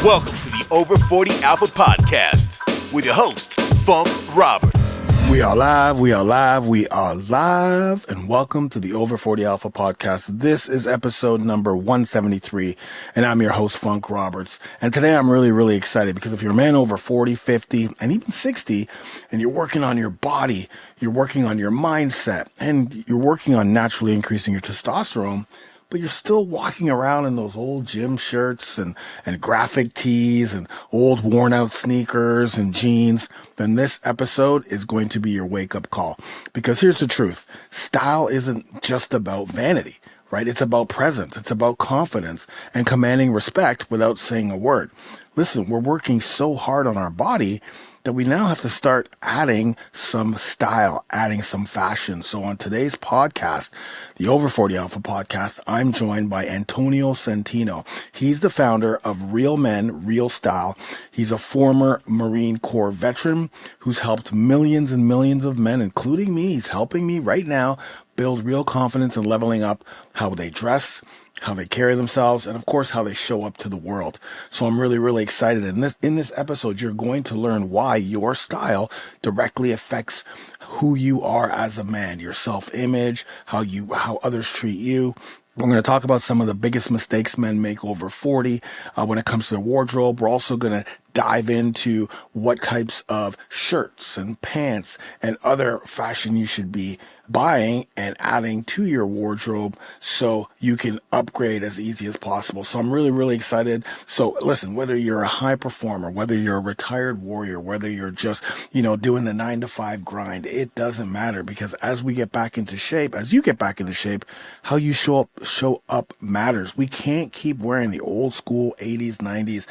Welcome to the Over 40 Alpha Podcast with your host, Funk Roberts. We are live, and welcome to the Over 40 Alpha Podcast. This is episode number 173, and I'm your host, Funk Roberts. And today I'm really excited because if you're a man over 40, 50, and even 60, and you're working on your body, you're working on your mindset, and you're working on naturally increasing your testosterone, but you're still walking around in those old gym shirts and graphic tees and old worn out sneakers and jeans, then this episode is going to be your wake up call. Because here's the truth. Style isn't just about vanity, right? It's about presence. It's about confidence and commanding respect without saying a word. Listen, we're working so hard on our body that we now have to start adding some style, adding some fashion. So on today's podcast, the Over 40 Alpha Podcast, I'm joined by Antonio Centeno. He's the founder of Real Men, Real Style. He's a former Marine Corps veteran who's helped millions and millions of men, including me. He's helping me right now build real confidence and leveling up how they dress, how they carry themselves, and of course, how they show up to the world. So I'm really excited. And in this episode, you're going to learn why your style directly affects who you are as a man, your self-image, how others treat you. We're going to talk about some of the biggest mistakes men make over 40 when it comes to their wardrobe. We're also going to dive into what types of shirts and pants and other fashion you should be buying and adding to your wardrobe so you can upgrade as easy as possible. So I'm really excited. So listen, whether you're a high performer, whether you're a retired warrior, whether you're just, doing the 9-to-5 grind, it doesn't matter, because as we get back into shape, as you get back into shape, how you show up matters. We can't keep wearing the old school 80s, 90s,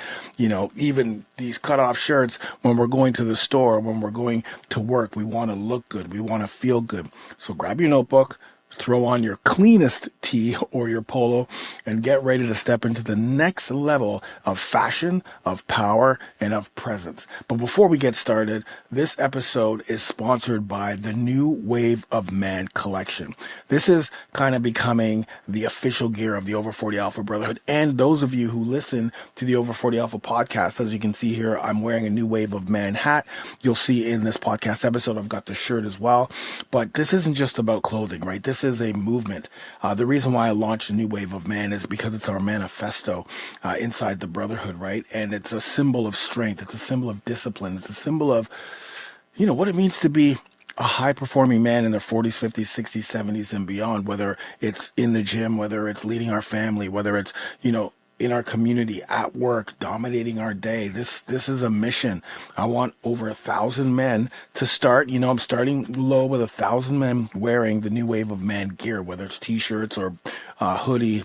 even these cutoff shirts when we're going to the store, when we're going to work. We want to look good. We want to feel good. So grab your notebook, throw on your cleanest tee or your polo, and get ready to step into the next level of fashion, of power, and of presence. But before we get started, this episode is sponsored by the New Wave of Man collection. This is kind of becoming the official gear of the Over 40 Alpha Brotherhood. And those of you who listen to the Over 40 Alpha podcast, as you can see here, I'm wearing a New Wave of Man hat. You'll see in this podcast episode, I've got the shirt as well. But this isn't just about clothing, right? This is a movement. The reason why I launched a New Wave of Man is because it's our manifesto inside the Brotherhood, right? And it's a symbol of strength. It's a symbol of discipline. It's a symbol of, what it means to be a high-performing man in their 40s, 50s, 60s, 70s, and beyond, whether it's in the gym, whether it's leading our family, whether it's, in our community, at work, dominating our day. This is a mission. I want over 1,000 men to start. I'm starting low with 1,000 men wearing the New Wave of Man gear, whether it's t-shirts or hoodie,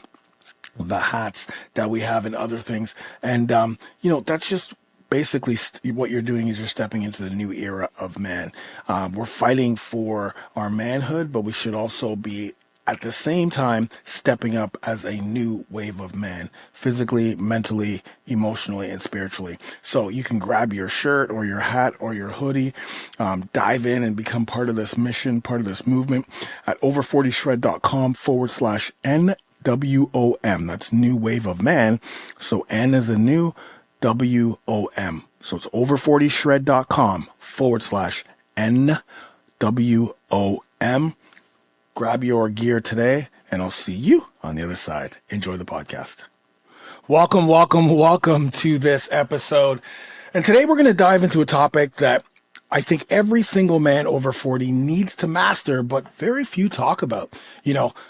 the hats that we have and other things. And, that's just basically what you're doing is you're stepping into the new era of man. We're fighting for our manhood, but we should also be at the same time stepping up as a new wave of man, physically, mentally, emotionally, and spiritually. So you can grab your shirt or your hat or your hoodie, dive in and become part of this mission, part of this movement at over40shred.com/NWOM. That's New Wave of Man. So N is a new, WOM. So it's over40shred.com/NWOM. Grab your gear today, and I'll see you on the other side. Enjoy the podcast. Welcome to this episode. And today we're going to dive into a topic that I think every single man over 40 needs to master, but very few talk about.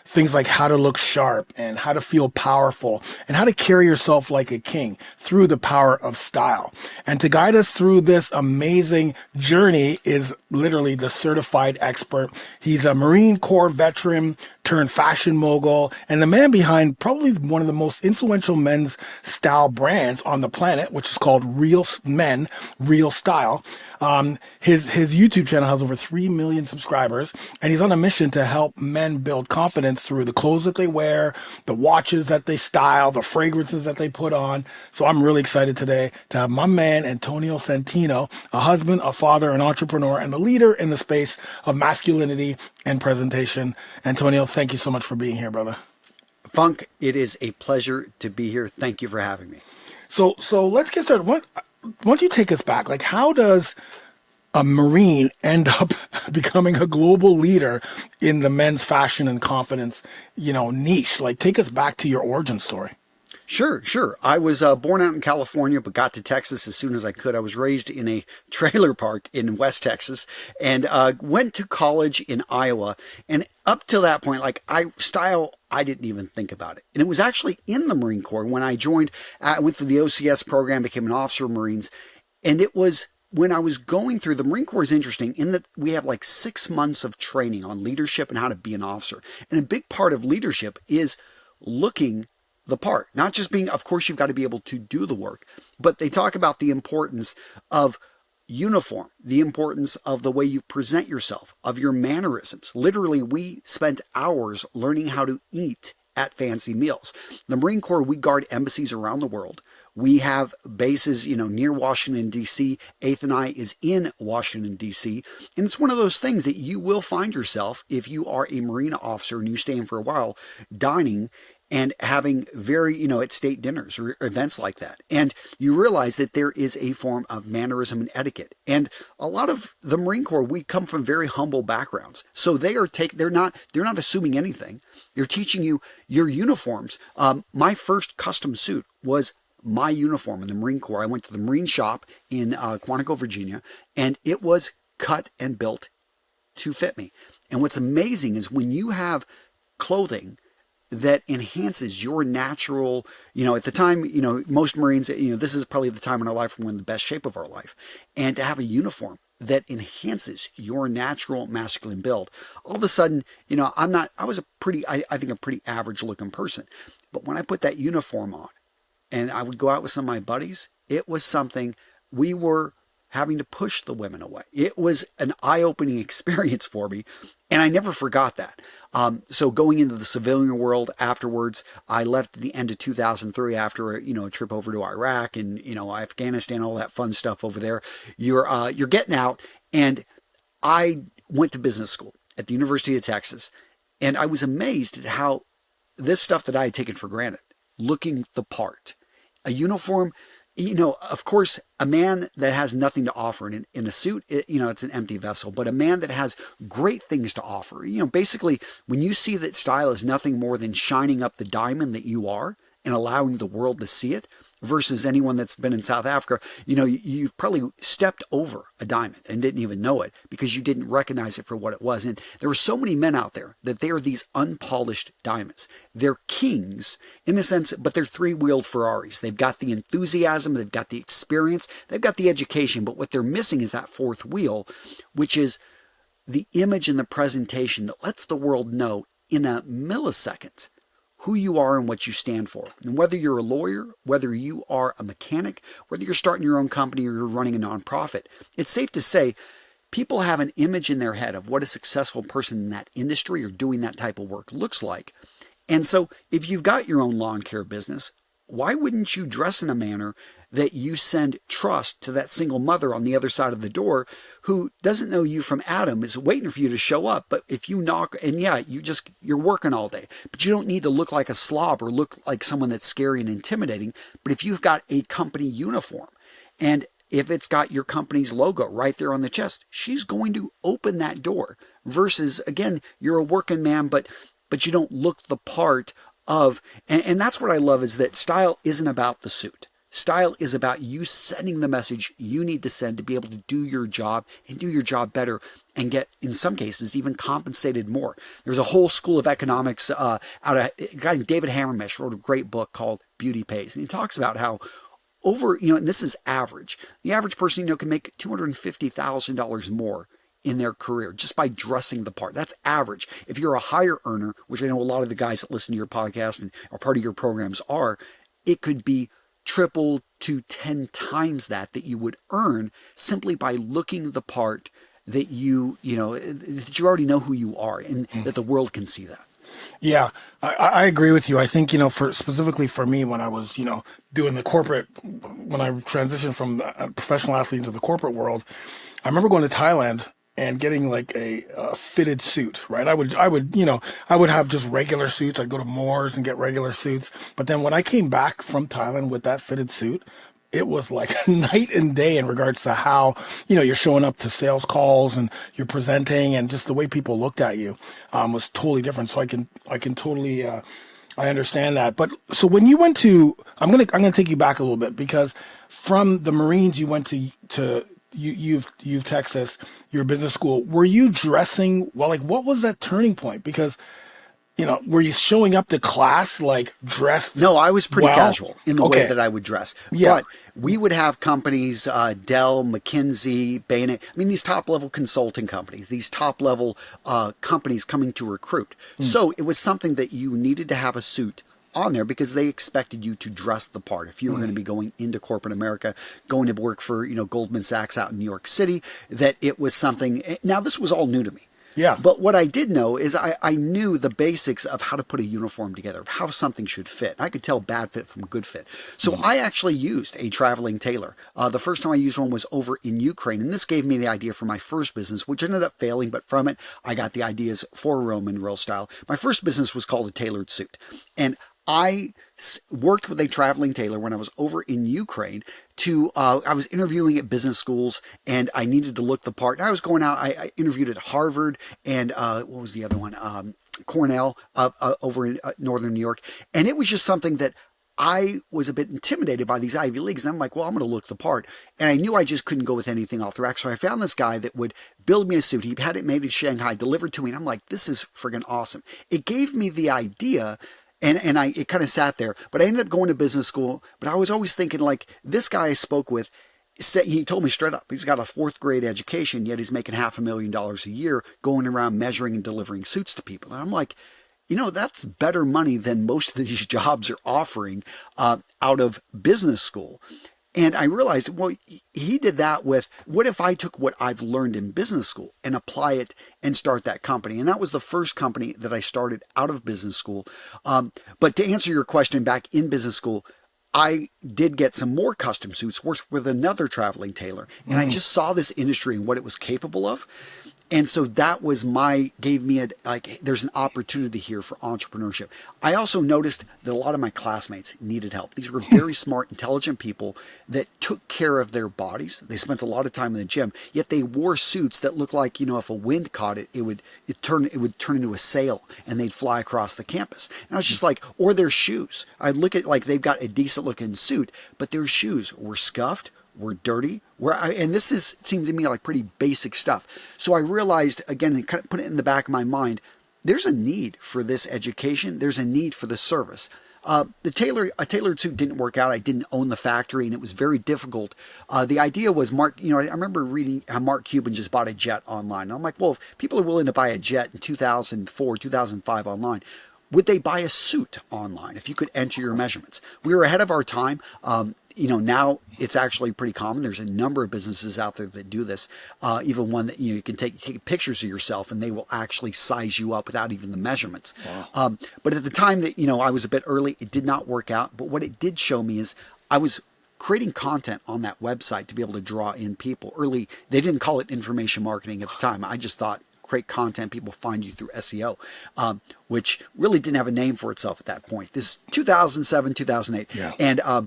Things like how to look sharp and how to feel powerful and how to carry yourself like a king through the power of style. And to guide us through this amazing journey is literally the certified expert. He's a Marine Corps veteran turned fashion mogul and the man behind probably one of the most influential men's style brands on the planet, which is called Real Men, Real Style. His YouTube channel has over 3 million subscribers, and he's on a mission to help men build confidence through the clothes that they wear, the watches that they style, the fragrances that they put on. So I'm really excited today to have my man, Antonio Centeno, a husband, a father, an entrepreneur, and a leader in the space of masculinity and presentation. Antonio, thank you so much for being here, brother. Funk, it is a pleasure to be here. Thank you for having me. So let's get started. What, once you take us back, like how does a Marine end up becoming a global leader in the men's fashion and confidence, niche? Like take us back to your origin story. Sure. I was born out in California, but got to Texas as soon as I could. I was raised in a trailer park in West Texas and went to college in Iowa. And up to that point, I didn't even think about it. And it was actually in the Marine Corps when I joined. I went through the OCS program, became an officer of Marines. And it was when I was going through, the Marine Corps is interesting in that we have like 6 months of training on leadership and how to be an officer. And a big part of leadership is looking the part, not just being, of course, you've got to be able to do the work, but they talk about the importance of uniform, the importance of the way you present yourself, of your mannerisms. Literally, we spent hours learning how to eat at fancy meals. The Marine Corps, we guard embassies around the world. We have bases, near Washington, D.C. 8th and I is in Washington, D.C. And it's one of those things that you will find yourself, if you are a Marine officer and you stay in for a while, dining and having very, at state dinners or events like that. And you realize that there is a form of mannerism and etiquette. And a lot of the Marine Corps, we come from very humble backgrounds. So they're not assuming anything. They're teaching you your uniforms. My first custom suit was my uniform in the Marine Corps. I went to the Marine shop in Quantico, Virginia, and it was cut and built to fit me. And what's amazing is when you have clothing that enhances your natural, at the time, most Marines, this is probably the time in our life when we're in the best shape of our life. And to have a uniform that enhances your natural masculine build, all of a sudden, I was I think a pretty average looking person. But when I put that uniform on and I would go out with some of my buddies, it was something we were having to push the women away. It was an eye-opening experience for me, and I never forgot that. So going into the civilian world afterwards, I left at the end of 2003 after a trip over to Iraq and Afghanistan, all that fun stuff over there. You're getting out, and I went to business school at the University of Texas, and I was amazed at how this stuff that I had taken for granted, looking the part, a uniform. Of course, a man that has nothing to offer in a suit, it's an empty vessel, but a man that has great things to offer, basically when you see that style is nothing more than shining up the diamond that you are and allowing the world to see it, versus anyone that's been in South Africa, you've probably stepped over a diamond and didn't even know it because you didn't recognize it for what it was. And there were so many men out there that they are these unpolished diamonds. They're kings in the sense, but they're three-wheeled Ferraris. They've got the enthusiasm, they've got the experience, they've got the education, but what they're missing is that fourth wheel, which is the image and the presentation that lets the world know in a millisecond who you are and what you stand for. And whether you're a lawyer, whether you are a mechanic, whether you're starting your own company or you're running a nonprofit, it's safe to say people have an image in their head of what a successful person in that industry or doing that type of work looks like. And so if you've got your own lawn care business, why wouldn't you dress in a manner that you send trust to that single mother on the other side of the door who doesn't know you from Adam, is waiting for you to show up. But if you knock, and you're working all day, but you don't need to look like a slob or look like someone that's scary and intimidating. But if you've got a company uniform and if it's got your company's logo right there on the chest, she's going to open that door versus, again, you're a working man, but you don't look the part of, and that's what I love is that style isn't about the suit. Style is about you sending the message you need to send to be able to do your job and do your job better and get, in some cases, even compensated more. There's a whole school of economics out of a guy named David Hammermesh wrote a great book called Beauty Pays. And he talks about how and this is average. The average person, can make $250,000 more in their career just by dressing the part. That's average. If you're a higher earner, which I know a lot of the guys that listen to your podcast and are part of your programs are, it could be triple to 10 times that you would earn simply by looking the part that that you already know who you are and that the world can see that. Yeah, I agree with you. I think, specifically for me, when I was, doing the corporate, when I transitioned from a professional athlete into the corporate world, I remember going to Thailand and getting like a fitted suit, right? I would have just regular suits. I'd go to Moore's and get regular suits. But then when I came back from Thailand with that fitted suit, it was like night and day in regards to how, you're showing up to sales calls and you're presenting, and just the way people looked at you, was totally different. So I can totally, I understand that. But so when you went to, I'm gonna take you back a little bit, because from the Marines you went to you've Texas, your business school. Were you dressing well? Like, what was that turning point? Because were you showing up to class like dressed? No, I was pretty well? casual in the way Okay. that I would dress. Yeah. But we would have companies, Dell, McKinsey, Bain. These top level consulting companies, these top level companies coming to recruit. So it was something that you needed to have a suit on there because they expected you to dress the part. If you were going to be going into corporate America, going to work for, Goldman Sachs out in New York City, that it was something. Now, this was all new to me. Yeah. But what I did know is I knew the basics of how to put a uniform together, of how something should fit. I could tell bad fit from good fit. So I actually used a traveling tailor. The first time I used one was over in Ukraine. And this gave me the idea for my first business, which ended up failing. But from it, I got the ideas for Roman Real Style. My first business was called A Tailored Suit. And I worked with a traveling tailor when I was over in Ukraine I was interviewing at business schools and I needed to look the part. And I was going out, I interviewed at Harvard and what was the other one? Cornell over in Northern New York. And it was just something that I was a bit intimidated by these Ivy Leagues. And I'm like, well, I'm going to look the part. And I knew I just couldn't go with anything off the rack. So I found this guy that would build me a suit. He had it made in Shanghai, delivered to me. And I'm like, this is friggin' awesome. It gave me the idea. And it kind of sat there, but I ended up going to business school. But I was always thinking, like, this guy I spoke with, he told me straight up, he's got a 4th grade education, yet he's making $500,000 a year going around measuring and delivering suits to people. And I'm like, that's better money than most of these jobs are offering out of business school. And I realized, well, he did that with, what if I took what I've learned in business school and apply it and start that company? And that was the first company that I started out of business school. But to answer your question, back in business school, I did get some more custom suits, worked with another traveling tailor. And I just saw this industry and what it was capable of. And so that was gave me there's an opportunity here for entrepreneurship. I also noticed that a lot of my classmates needed help. These were very smart, intelligent people that took care of their bodies. They spent a lot of time in the gym, yet they wore suits that looked like, if a wind caught it, it would turn into a sail and they'd fly across the campus. And I was just like, or their shoes. I'd look at like they've got a decent looking suit, but their shoes were scuffed, were dirty, and this seemed to me like pretty basic stuff. So I realized, again, and kind of put it in the back of my mind, there's a need for this education. There's a need for this service. A tailored suit didn't work out. I didn't own the factory, and it was very difficult. The idea was I remember reading how Mark Cuban just bought a jet online. And I'm like, well, if people are willing to buy a jet in 2004, 2005 online, would they buy a suit online if you could enter your measurements? We were ahead of our time. Now it's actually pretty common. There's a number of businesses out there that do this. Even one that you can take pictures of yourself and they will actually size you up without even the measurements. Wow. But at the time that I was a bit early, it did not work out. But what it did show me is I was creating content on that website to be able to draw in people early. They didn't call it information marketing at the time. I just thought, create content, people find you through SEO, which really didn't have a name for itself at that point. This is 2007, 2008. Yeah.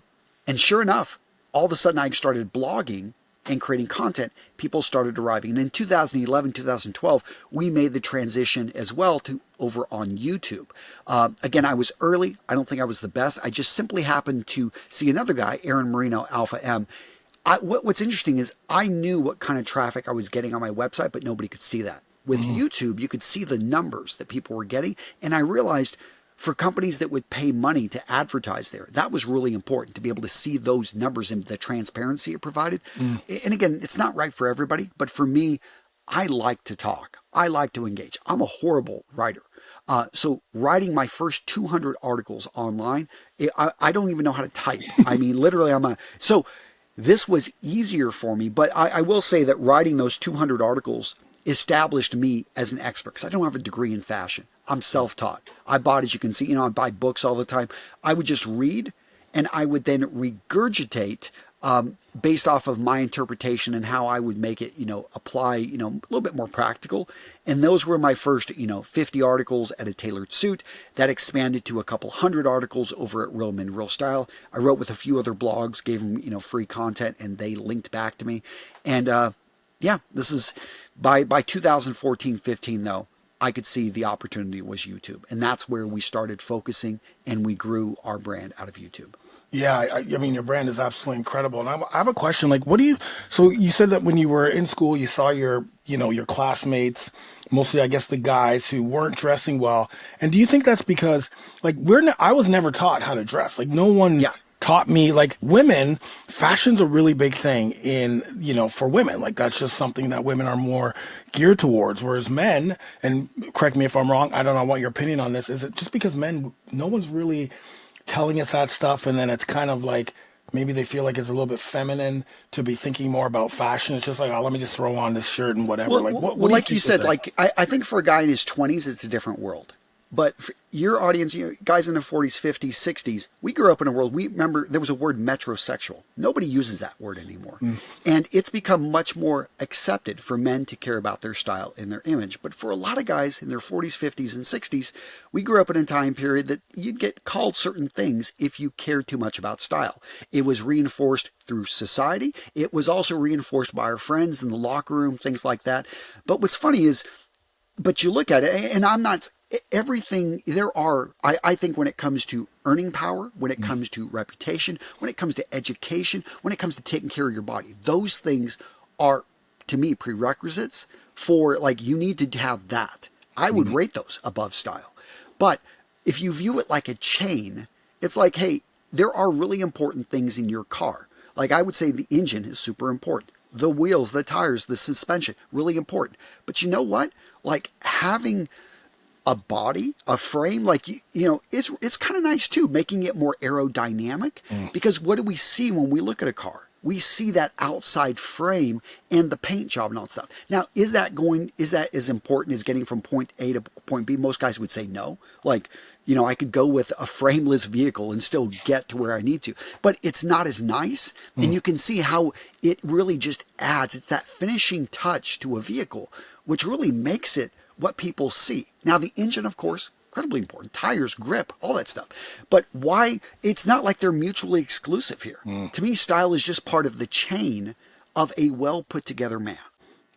And sure enough, all of a sudden I started blogging and creating content. People started arriving. And in 2011, 2012, we made the transition as well to over on YouTube. Again, I was early. I don't think I was the best. I just simply happened to see another guy, Aaron Marino, Alpha M. What's interesting is I knew what kind of traffic I was getting on my website, but nobody could see that. With YouTube, you could see the numbers that people were getting. And I realized for companies that would pay money to advertise there, that was really important to be able to see those numbers and the transparency it provided. And again, it's not right for everybody, but for me, I like to talk. I like to engage. I'm a horrible writer. So writing my first 200 articles online, I don't even know how to type. I mean, literally, so this was easier for me, but I will say that writing those 200 articles established me as an expert because I don't have a degree in fashion. I'm self-taught. I bought, as you can see, I buy books all the time. I would just read and I would then regurgitate based off of my interpretation and how I would make it, apply, a little bit more practical. And those were my first, 50 articles at a tailored suit. That expanded to a couple hundred articles over at Real Men, Real Style. I wrote with a few other blogs, gave them, free content, and they linked back to me. And this is by 2014-15 though. I could see the opportunity was YouTube. And that's where we started focusing, and we grew our brand out of YouTube. Yeah, I mean, your brand is absolutely incredible. And I have a question, like, so you said that when you were in school, you saw your classmates, mostly, I guess, the guys who weren't dressing well. And do you think that's because, like, I was never taught how to dress. Like, no one taught me, like, women, fashion's a really big thing for women. Like, that's just something that women are more geared towards. Whereas men, and correct me if I'm wrong, I don't know what your opinion on this, is it just because men, no one's really telling us that stuff, and then it's kind of like maybe they feel like it's a little bit feminine to be thinking more about fashion. It's just like, oh, let me just throw on this shirt and whatever. Well, like you said, like I think for a guy in his 20s, it's a different world. But for your audience, guys in their 40s, 50s, 60s, we grew up in a world, we remember there was a word metrosexual. Nobody uses that word anymore. And it's become much more accepted for men to care about their style and their image. But for a lot of guys in their 40s, 50s, and 60s, we grew up in a time period that you'd get called certain things if you cared too much about style. It was reinforced through society. It was also reinforced by our friends in the locker room, things like that. But what's funny is, but you look at it, and I'm not... Everything there are, I think when it comes to earning power, when it comes to reputation, when it comes to education, when it comes to taking care of your body, those things are, to me, prerequisites for, like, you need to have that. I would rate those above style. But if you view it like a chain, it's like, hey, there are really important things in your car. Like, I would say the engine is super important. The wheels, the tires, the suspension, really important. But you know what? Like, having a body, a frame, like, it's kind of nice too, making it more aerodynamic. Because what do we see when we look at a car? We see that outside frame and the paint job and all that stuff. Now, is that as important as getting from point A to point B? Most guys would say no. Like, I could go with a frameless vehicle and still get to where I need to, but it's not as nice. And you can see how it really just adds, it's that finishing touch to a vehicle, which really makes it what people see. Now, the engine, of course, incredibly important. Tires, grip, all that stuff. But why? It's not like they're mutually exclusive here. To me, style is just part of the chain of a well put together man.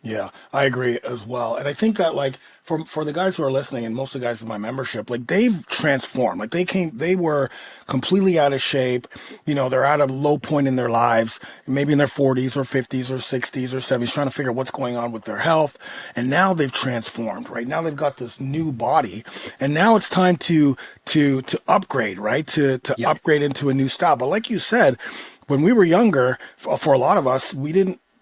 Yeah, I agree as well. And I think that, like, for the guys who are listening, and most of the guys in my membership, like, they've transformed. Like, they were completely out of shape. They're at a low point in their lives, maybe in their 40s or 50s or 60s or 70s, trying to figure out what's going on with their health. And now they've transformed, right? Now they've got this new body, and now it's time to upgrade, right? To upgrade into a new style. But like you said, when we were younger, for a lot of us,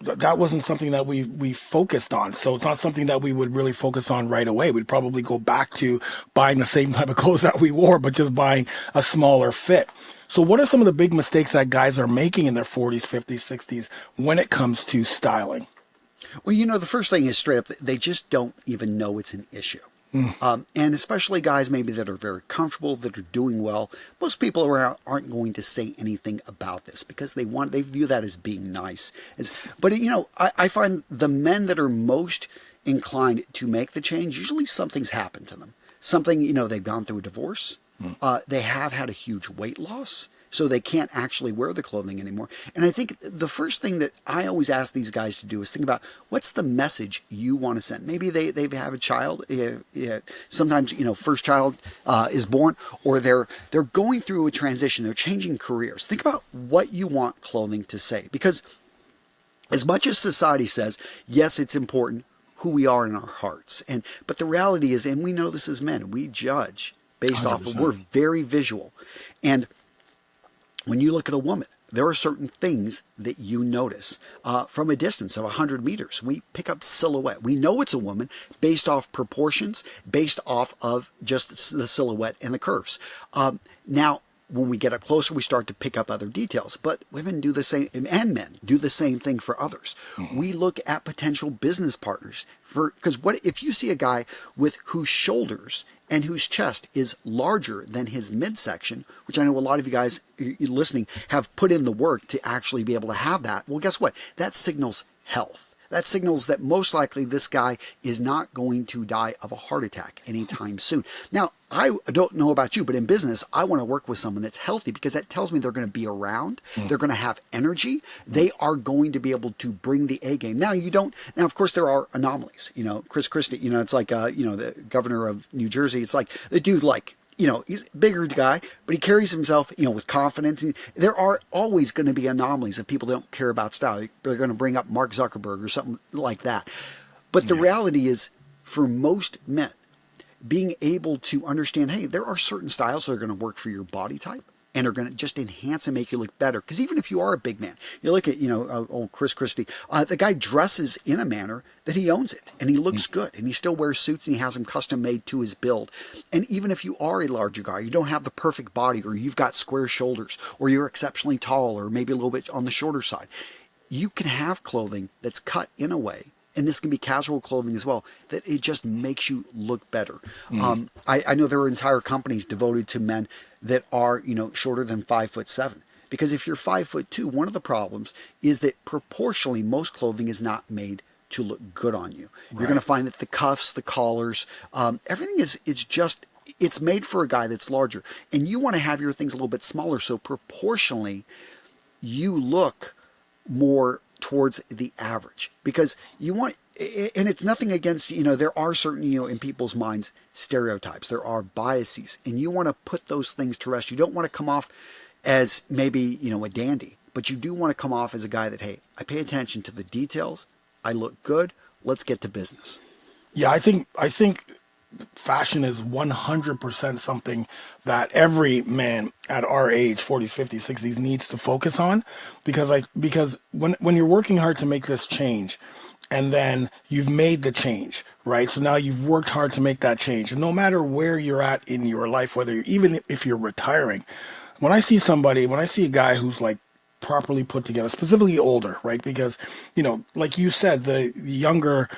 that wasn't something that we focused on. So it's not something that we would really focus on right away. We'd probably go back to buying the same type of clothes that we wore, but just buying a smaller fit. So what are some of the big mistakes that guys are making in their 40s, 50s, 60s when it comes to styling? Well, the first thing is straight up, they just don't even know it's an issue. And especially guys maybe that are very comfortable, that are doing well. Most people aren't going to say anything about this because they view that as being nice. But I find the men that are most inclined to make the change, usually something's happened to them. Something, they've gone through a divorce. They have had a huge weight loss, so they can't actually wear the clothing anymore. And I think the first thing that I always ask these guys to do is think about, what's the message you want to send? Maybe they have a child. Sometimes, first child is born, or they're going through a transition. They're changing careers. Think about what you want clothing to say. Because as much as society says, yes, it's important who we are in our hearts. But the reality is, and we know this as men, we judge based 100%. off of, we're very visual. And when you look at a woman, there are certain things that you notice from a distance of 100 meters. We pick up silhouette. We know it's a woman based off proportions, based off of just the silhouette and the curves. Now, when we get up closer, we start to pick up other details. But women do the same, and men do the same thing for others. We look at potential business partners because what if you see a guy with whose shoulders and whose chest is larger than his midsection, which I know a lot of you guys listening have put in the work to actually be able to have that. Well, guess what? That signals health. That signals that most likely this guy is not going to die of a heart attack anytime soon. Now, I don't know about you, but in business, I want to work with someone that's healthy because that tells me they're going to be around. They're going to have energy. They are going to be able to bring the A game. Now, of course, there are anomalies. Chris Christie, it's like, the governor of New Jersey. It's like the dude, he's a bigger guy, but he carries himself, with confidence. And there are always going to be anomalies of people that don't care about style. They're going to bring up Mark Zuckerberg or something like that. But the reality is, for most men, being able to understand, hey, there are certain styles that are going to work for your body type and are going to just enhance and make you look better. Because even if you are a big man, you look at, old Chris Christie, the guy dresses in a manner that he owns it and he looks good and he still wears suits and he has them custom made to his build. And even if you are a larger guy, you don't have the perfect body or you've got square shoulders or you're exceptionally tall or maybe a little bit on the shorter side, you can have clothing that's cut in a way, and this can be casual clothing as well, that it just makes you look better. I know there are entire companies devoted to men that are, shorter than 5'7". Because if you're 5'2", one of the problems is that proportionally most clothing is not made to look good on you. Right. You're going to find that the cuffs, the collars, everything it's made for a guy that's larger. And you want to have your things a little bit smaller, so proportionally you look more towards the average, because you want, and it's nothing against, there are certain, in people's minds, stereotypes, there are biases, and you want to put those things to rest. You don't want to come off as maybe, a dandy, but you do want to come off as a guy that, hey, I pay attention to the details, I look good, let's get to business. Yeah, I think fashion is 100% something that every man at our age, 40s, 50s, 60s, needs to focus on, because when you're working hard to make this change, and then you've made the change, right? So now you've worked hard to make that change, and no matter where you're at in your life, even if you're retiring, when I see a guy who's like properly put together, specifically older, right? Because, like you said, the younger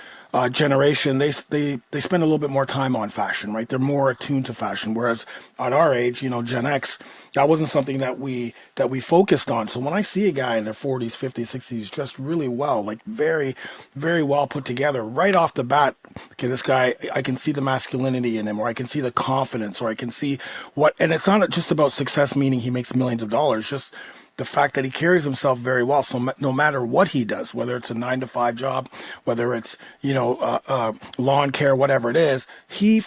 generation, they spend a little bit more time on fashion, right? They're more attuned to fashion. Whereas at our age, Gen X, that wasn't something that we focused on. So when I see a guy in their 40s, 50s, 60s dressed really well, like very, very well put together, right off the bat, okay, this guy, I can see the masculinity in him, or I can see the confidence, or I can see and it's not just about success, meaning he makes millions of dollars, just the fact that he carries himself very well. So no matter what he does, whether it's a 9-to-5 job, whether it's, lawn care, whatever it is, he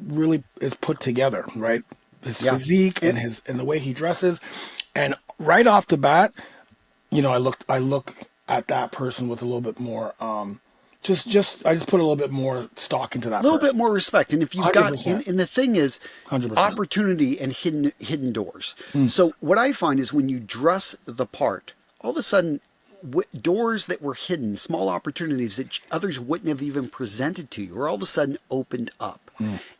really is put together, right? His physique and the way he dresses. And right off the bat, I look at that person with a little bit more, I just put a little bit more stock into that. A little bit more respect. And if you've 100%. got, and the thing is, 100%. opportunity and hidden doors. So what I find is when you dress the part, all of a sudden, doors that were hidden, small opportunities that others wouldn't have even presented to you, are all of a sudden opened up.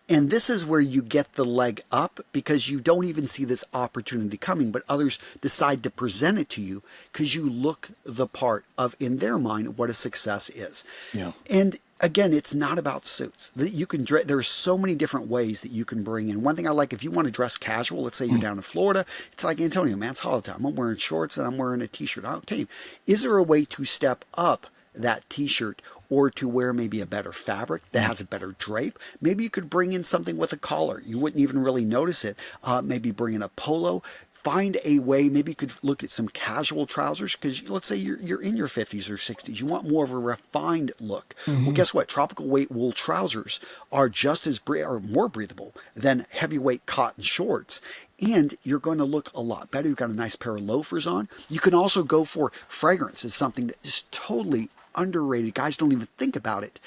And this is where you get the leg up, because you don't even see this opportunity coming, but others decide to present it to you because you look the part of, in their mind, what a success is. Yeah. And again, it's not about suits. You can there are so many different ways that you can bring in. One thing I like, if you want to dress casual, let's say you're down in Florida, it's like, Antonio, man, it's holiday time. I'm wearing shorts and I'm wearing a t-shirt. Okay, is there a way to step up that t-shirt, or to wear maybe a better fabric that has a better drape? Maybe you could bring in something with a collar. You wouldn't even really notice it. Maybe bring in a polo. Find a way. Maybe you could look at some casual trousers, because let's say you're in your 50s or 60s. You want more of a refined look. Well, guess what? Tropical weight wool trousers are just as or more breathable than heavyweight cotton shorts. And you're going to look a lot better. You've got a nice pair of loafers on. You can also go for fragrance. Is something that is totally underrated. Guys don't even think about it.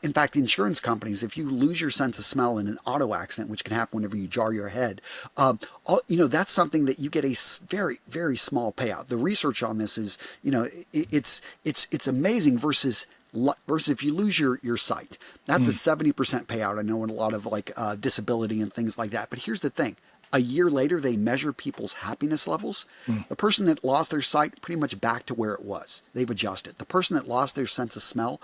In fact, insurance companies, if you lose your sense of smell in an auto accident, which can happen whenever you jar your head, that's something that you get a very, very small payout. The research on this is, it's amazing versus if you lose your sight. That's a 70% payout. I know in a lot of disability and things like that. But here's the thing. A year later, they measure people's happiness levels. The person that lost their sight, pretty much back to where it was. They've adjusted. The person that lost their sense of smell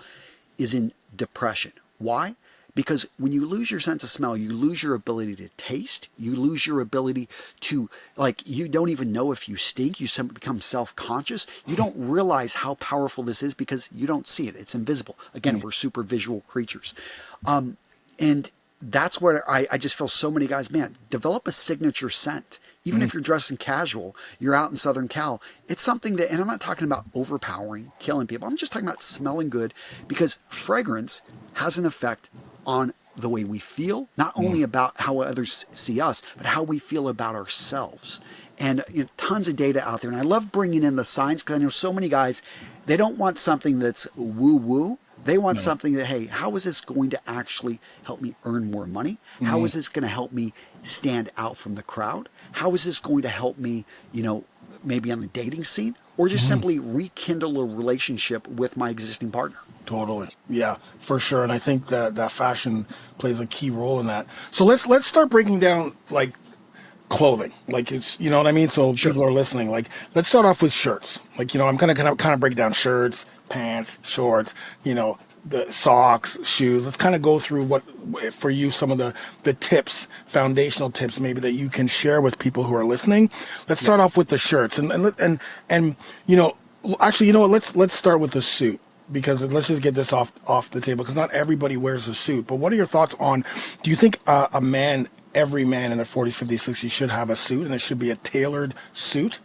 is in depression. Why? because when you lose your sense of smell, you lose your ability to taste. You lose your ability to, like, you don't even know if you stink. You become self-conscious. You don't realize how powerful this is because you don't see it. It's invisible. Again, we're super visual creatures. And that's where I just feel so many guys, man, develop a signature scent. Even if you're dressing casual, you're out in Southern Cal, it's something that, and I'm not talking about overpowering, killing people. I'm just talking about smelling good, because fragrance has an effect on the way we feel, not only about how others see us, but how we feel about ourselves. And tons of data out there. And I love bringing in the science, because I know so many guys, they don't want something that's woo-woo. They want something that, hey, how is this going to actually help me earn more money? How is this going to help me stand out from the crowd? How is this going to help me, maybe on the dating scene, or just simply rekindle a relationship with my existing partner? Totally. Yeah, for sure. And I think that fashion plays a key role in that. So let's start breaking down, like, clothing. Like, it's, you know what I mean? So people are listening. Like, let's start off with shirts. Like, I'm going to kind of break down shirts, pants, shorts, the socks, shoes. Let's kind of go through what, for you, some of the tips, foundational tips maybe that you can share with people who are listening. Let's start off with the shirts, and actually, let's start with the suit, because let's just get this off the table, because not everybody wears a suit. But what are your thoughts on, do you think every man in their 40s, 50s, 60s should have a suit, and it should be a tailored suit?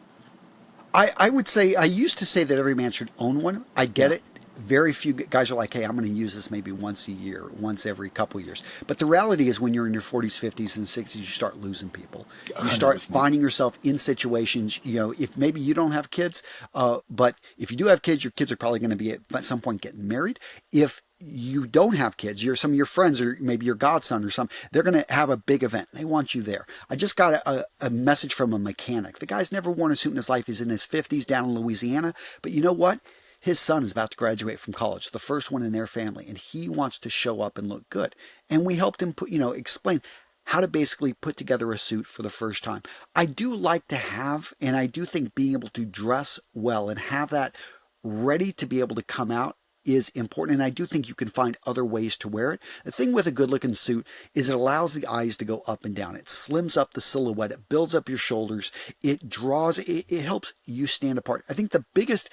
I would say, I used to say that every man should own one. I get it. Very few guys are like, hey, I'm going to use this maybe once a year, once every couple of years. But the reality is, when you're in your 40s, 50s, and 60s, you start losing people. You start 100%. Finding yourself in situations, if maybe you don't have kids, but if you do have kids, your kids are probably going to be at some point getting married. If you don't have kids, some of your friends, or maybe your godson or something, they're going to have a big event. They want you there. I just got a message from a mechanic. The guy's never worn a suit in his life. He's in his 50s down in Louisiana. But you know what? His son is about to graduate from college, the first one in their family, and he wants to show up and look good. And we helped him explain how to basically put together a suit for the first time. I do like to have, and I do think being able to dress well and have that ready to be able to come out is important. And I do think you can find other ways to wear it. The thing with a good looking suit is it allows the eyes to go up and down. It slims up the silhouette. It builds up your shoulders. It helps you stand apart. I think the biggest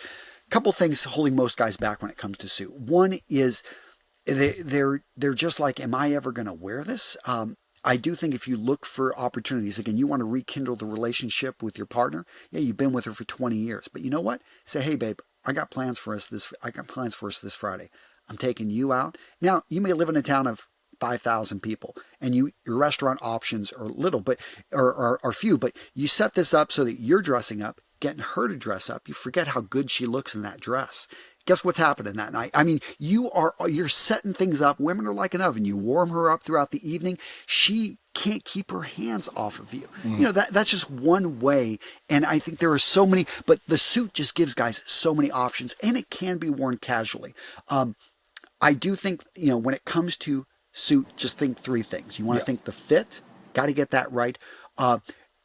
couple things holding most guys back when it comes to suit. One is they're just like, am I ever going to wear this? I do think if you look for opportunities, again, you want to rekindle the relationship with your partner. Yeah, you've been with her for 20 years, but you know what? Say, hey, babe, I got plans for us this Friday. I'm taking you out. Now, you may live in a town of 5,000 people, and your restaurant options are little, but are few. But you set this up so that you're dressing up, getting her to dress up. You forget how good she looks in that dress. Guess what's happening that night? I mean, you're setting things up. Women are like an oven. You warm her up throughout the evening. She can't keep her hands off of you. That's just one way. And I think there are so many, but the suit just gives guys so many options, and it can be worn casually. I do think, when it comes to suit, just think three things. You want to think the fit, got to get that right.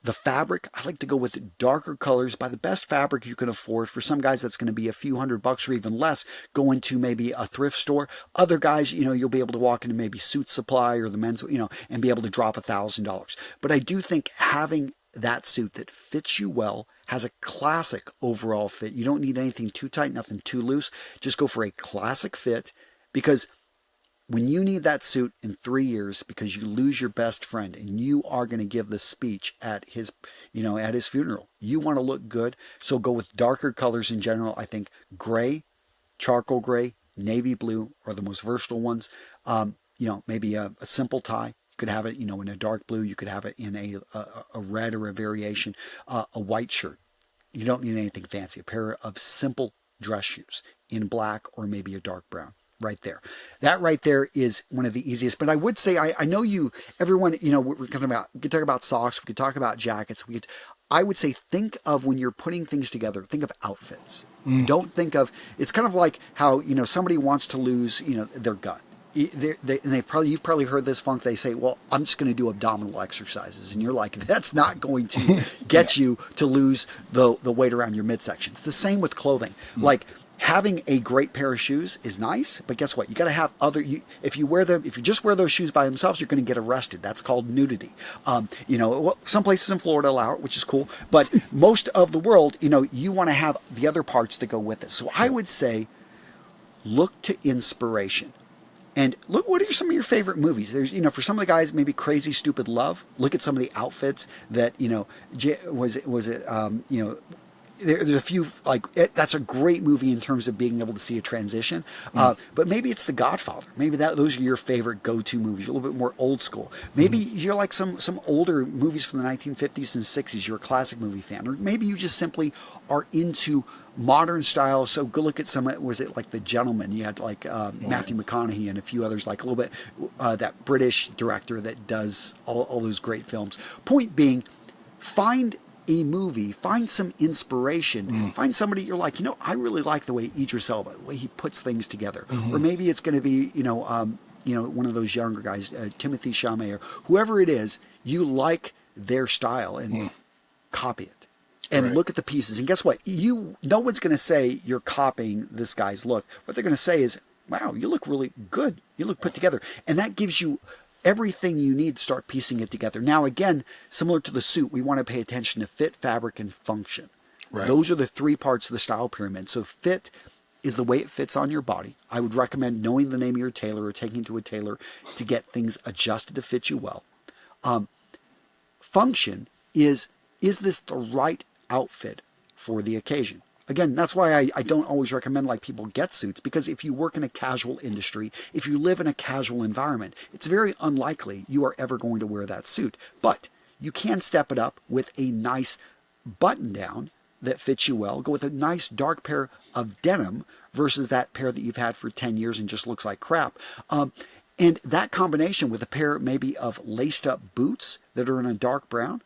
The fabric, I like to go with darker colors. Buy the best fabric you can afford. For some guys, that's going to be a few $100 or even less. Go into maybe a thrift store. Other guys, you'll be able to walk into maybe Suit Supply or the men's, and be able to drop $1,000. But I do think having that suit that fits you well, has a classic overall fit. You don't need anything too tight, nothing too loose. Just go for a classic fit, because when you need that suit in 3 years because you lose your best friend and you are going to give the speech at his funeral, you want to look good. So go with darker colors in general. I think gray, charcoal gray, navy blue are the most versatile ones. Maybe a simple tie. You could have it, in a dark blue. You could have it in a red or a variation. A white shirt. You don't need anything fancy. A pair of simple dress shoes in black or maybe a dark brown. Right there. That right there is one of the easiest. But I would say, I know everyone, we could talk about socks, we could talk about jackets. I would say, think of when you're putting things together, think of outfits. Don't think of, it's kind of like how, somebody wants to lose, their gut. You've probably heard this, Funk. They say, well, I'm just going to do abdominal exercises. And you're like, that's not going to get you to lose the weight around your midsection. It's the same with clothing. Like, having a great pair of shoes is nice, but guess what? You got to have if you just wear those shoes by themselves, you're going to get arrested. That's called nudity. Some places in Florida allow it, which is cool, but most of the world, you want to have the other parts that go with it. So I would say, look to inspiration. And look, what are some of your favorite movies? There's, for some of the guys, maybe Crazy Stupid Love. Look at some of the outfits that, there's a few, that's a great movie in terms of being able to see a transition. But maybe it's The Godfather. Maybe those are your favorite go-to movies. You're a little bit more old school. Maybe you're like some older movies from the 1950s and 60s. You're a classic movie fan. Or maybe you just simply are into modern style. So go look at was it like The Gentleman? You had Matthew McConaughey and a few others, like a little bit, that British director that does all those great films. Point being, find a movie, find some inspiration, find somebody you're like, I really like the way Idris Elba, the way he puts things together. Or maybe it's going to be, one of those younger guys, Timothy Chalamet, or whoever it is, you like their style and copy it. And look at the pieces. And guess what? No one's going to say you're copying this guy's look. What they're going to say is, wow, you look really good. You look put together. And that gives you everything you need to start piecing it together. Now, again, similar to the suit, we want to pay attention to fit, fabric, and function. Right. Those are the three parts of the style pyramid. So fit is the way it fits on your body. I would recommend knowing the name of your tailor or taking to a tailor to get things adjusted to fit you well. Function is this the right outfit for the occasion? Again, that's why I don't always recommend people get suits, because if you work in a casual industry, if you live in a casual environment, it's very unlikely you are ever going to wear that suit. But you can step it up with a nice button down that fits you well. Go with a nice dark pair of denim versus that pair that you've had for 10 years and just looks like crap. And that combination with a pair maybe of laced up boots that are in a dark brown,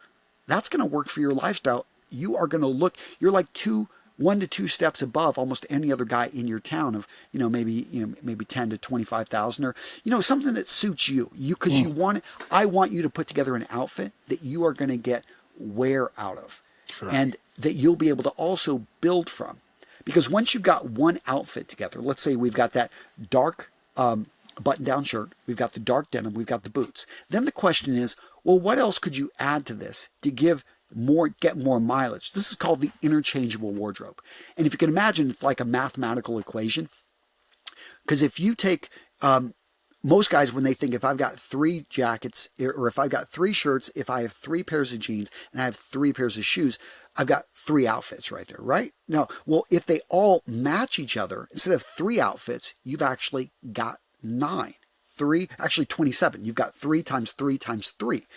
that's going to work for your lifestyle. You are going to look, you're like 1 to 2 steps above almost any other guy in your town of, maybe 10 to 25,000, or, something that suits you. Because I want you to put together an outfit that you are going to get wear out of. Sure. And that you'll be able to also build from. Because once you've got one outfit together, let's say we've got that dark button-down shirt, we've got the dark denim, we've got the boots. Then the question is, well, what else could you add to this to get more mileage? This is called the interchangeable wardrobe. And if you can imagine, it's like a mathematical equation. Because if you take, most guys, when they think, if I've got 3 jackets, or if I've got 3 shirts, if I have 3 pairs of jeans, and I have 3 pairs of shoes, I've got 3 outfits right there, right? No, well, if they all match each other, instead of 3 outfits, you've actually got 9. 27. You've got 3 times 3 times 3.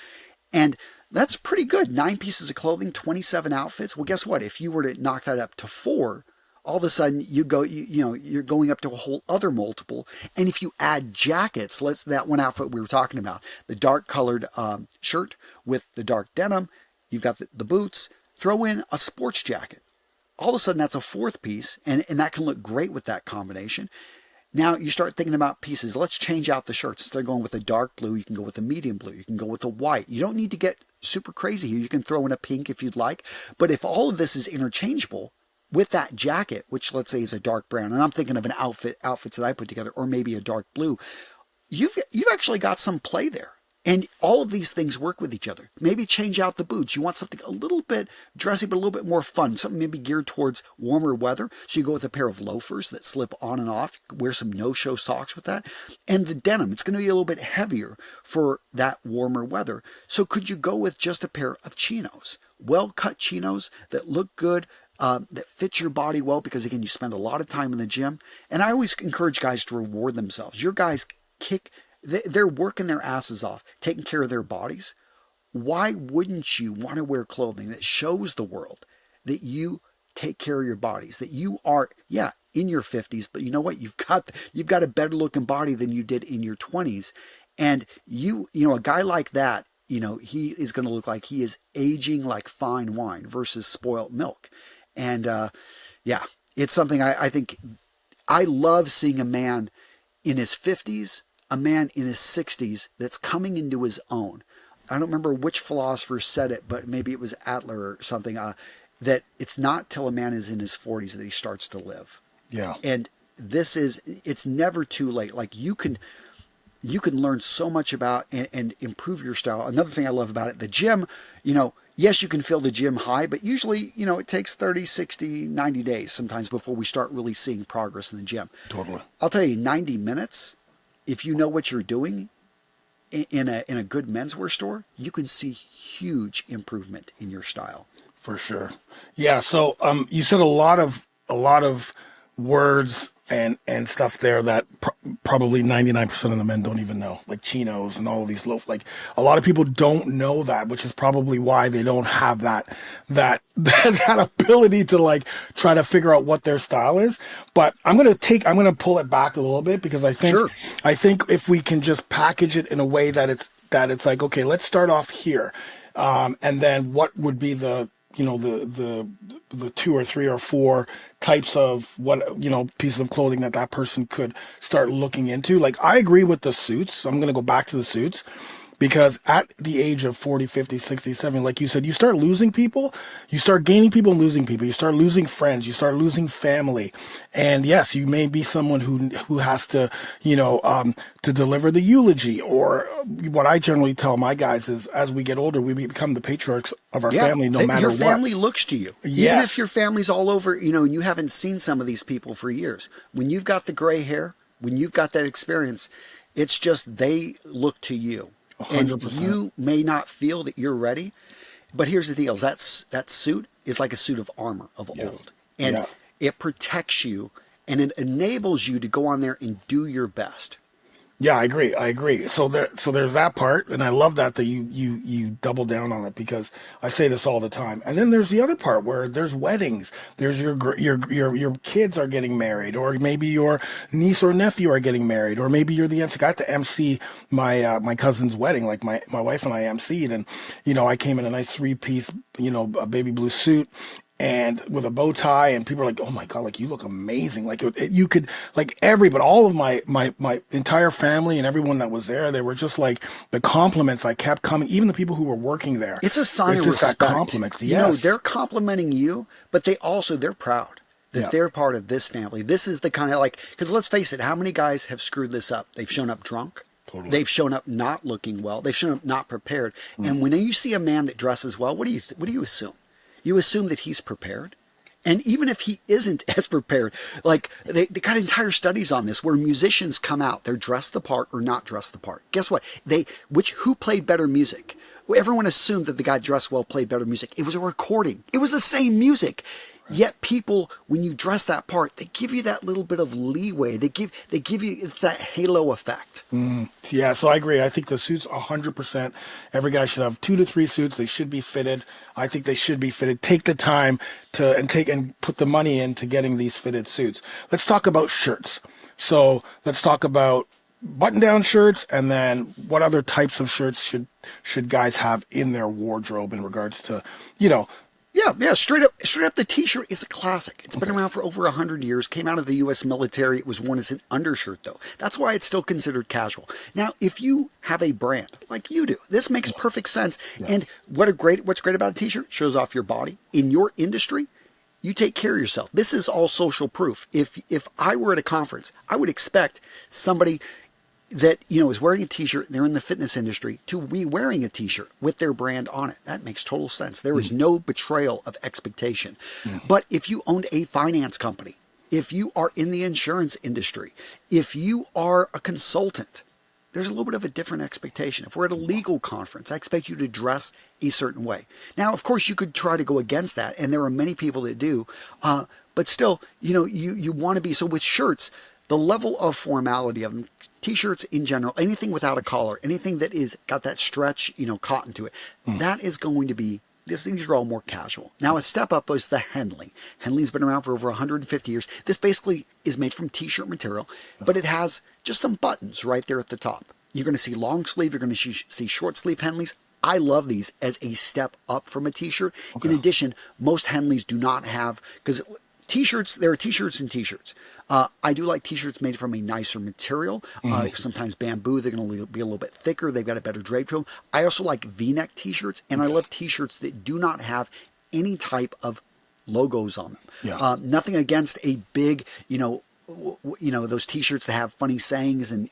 And that's pretty good. 9 pieces of clothing, 27 outfits. Well, guess what? If you were to knock that up to 4, all of a sudden you're going up to a whole other multiple. And if you add jackets, that one outfit we were talking about, the dark colored shirt with the dark denim, you've got the boots, throw in a sports jacket. All of a sudden that's a 4th piece, and that can look great with that combination. Now you start thinking about pieces. Let's change out the shirts. Instead of going with a dark blue, you can go with a medium blue. You can go with a white. You don't need to get super crazy here. You can throw in a pink if you'd like. But if all of this is interchangeable with that jacket, which let's say is a dark brown, and I'm thinking of an outfits that I put together, or maybe a dark blue, you've actually got some play there. And all of these things work with each other. Maybe change out the boots. You want something a little bit dressy, but a little bit more fun. Something maybe geared towards warmer weather. So you go with a pair of loafers that slip on and off. Wear some no-show socks with that. And the denim, it's going to be a little bit heavier for that warmer weather. So could you go with just a pair of chinos? Well-cut chinos that look good, that fit your body well, because again, you spend a lot of time in the gym. And I always encourage guys to reward themselves. Your guys they're working their asses off, taking care of their bodies. Why wouldn't you want to wear clothing that shows the world that you take care of your bodies, that you are, in your 50s, but you know what? You've got a better looking body than you did in your 20s. And a guy like that, he is going to look like he is aging like fine wine versus spoiled milk. And it's something I think I love seeing a man in his 50s, a man in his 60s that's coming into his own. I don't remember which philosopher said it, but maybe it was Adler or something, that it's not till a man is in his 40s that he starts to live. Yeah. And it's never too late. Like you can learn so much about and improve your style. Another thing I love about it, the gym, yes, you can feel the gym high, but usually, it takes 30, 60, 90 days sometimes before we start really seeing progress in the gym. Totally. I'll tell you, 90 minutes, if you know what you're doing in a good menswear store, you can see huge improvement in your style. For sure. Yeah. So, you said a lot of words and stuff there that probably 99% of the men don't even know, like chinos and all of these like a lot of people don't know that, which is probably why they don't have that that ability to like try to figure out what their style is. But I'm going to pull it back a little bit because I think if we can just package it in a way that it's like, okay, let's start off here. And then what would be the 2 or 3 or 4 types of pieces of clothing that person could start looking into. Like, I agree with the suits. I'm going to go back to the suits because at the age of 40, 50, 60, 70, like you said, you start losing people, you start gaining people and losing people, you start losing friends, you start losing family. And yes, you may be someone who has to, to deliver the eulogy, or what I generally tell my guys is as we get older, we become the patriarchs of our family, no matter what. Your family looks to you. Yes. Even if your family's all over, and you haven't seen some of these people for years. When you've got the gray hair, when you've got that experience, it's just they look to you. 100%. And you may not feel that you're ready, but here's the deal: that suit is like a suit of armor of old, and it protects you, and it enables you to go on there and do your best. Yeah, I agree. So there's that part, and I love that you double down on it because I say this all the time. And then there's the other part where there's weddings. There's your kids are getting married, or maybe your niece or nephew are getting married, or maybe you're the MC. I got to MC my cousin's wedding, like my wife and I MC'd, and I came in a nice 3-piece a baby blue suit, and with a bow tie, and people are like, "Oh my God, like you look amazing!" Like you could, like but all of my entire family and everyone that was there, they were just like the compliments I kept coming. Even the people who were working there, it's a sign of respect. That compliment, yes. They're complimenting you, but they're proud that they're part of this family. This is the kind of because let's face it, how many guys have screwed this up? They've shown up drunk. Totally. They've shown up not looking well. They've shown up not prepared. And when you see a man that dresses well, what do you assume? You assume that he's prepared. And even if he isn't as prepared, like they got entire studies on this where musicians come out, they're dressed the part or not dressed the part. Guess what? Who played better music? Everyone assumed that the guy dressed well played better music. It was a recording. It was the same music. Yet people, when you dress that part, they give you that little bit of leeway. They give you, it's that halo effect. Yeah, so I agree. I think the suits 100%. Every guy should have 2 to 3 suits. They should be fitted. I think they should be fitted. Take the time and put the money into getting these fitted suits. Let's talk about shirts. So let's talk about button-down shirts, and then what other types of shirts should guys have in their wardrobe in regards to, Yeah, straight up, the T-shirt is a classic. It's been around for over 100 years. Came out of the U.S. military. It was worn as an undershirt, though. That's why it's still considered casual. Now, if you have a brand like you do, this makes perfect sense. Yeah. And what's great about a T-shirt? Shows off your body. In your industry, you take care of yourself. This is all social proof. If I were at a conference, I would expect somebody that is wearing a T-shirt, they're in the fitness industry, to be wearing a T-shirt with their brand on it. That makes total sense. There is no betrayal of expectation. But if you owned a finance company, if you are in the insurance industry, if you are a consultant, there's a little bit of a different expectation. If we're at a legal conference, I expect you to dress a certain way. Now, of course, you could try to go against that, and there are many people that do. But still, you want to be. So with shirts, the level of formality of them, T-shirts in general, anything without a collar, anything that is got that stretch, cotton to it, that is going to be, these are all more casual. Now, a step up is the Henley. Henley's been around for over 150 years. This basically is made from T-shirt material, but it has just some buttons right there at the top. You're going to see long sleeve, you're going to see short sleeve Henleys. I love these as a step up from a T-shirt. Okay. In addition, most Henleys do not have, because T-shirts, there are T-shirts and T-shirts. I do like T-shirts made from a nicer material. Sometimes bamboo, they're going to be a little bit thicker. They've got a better drape to them. I also like V-neck T-shirts, and I love T-shirts that do not have any type of logos on them. Yeah. Nothing against a big, those T-shirts that have funny sayings and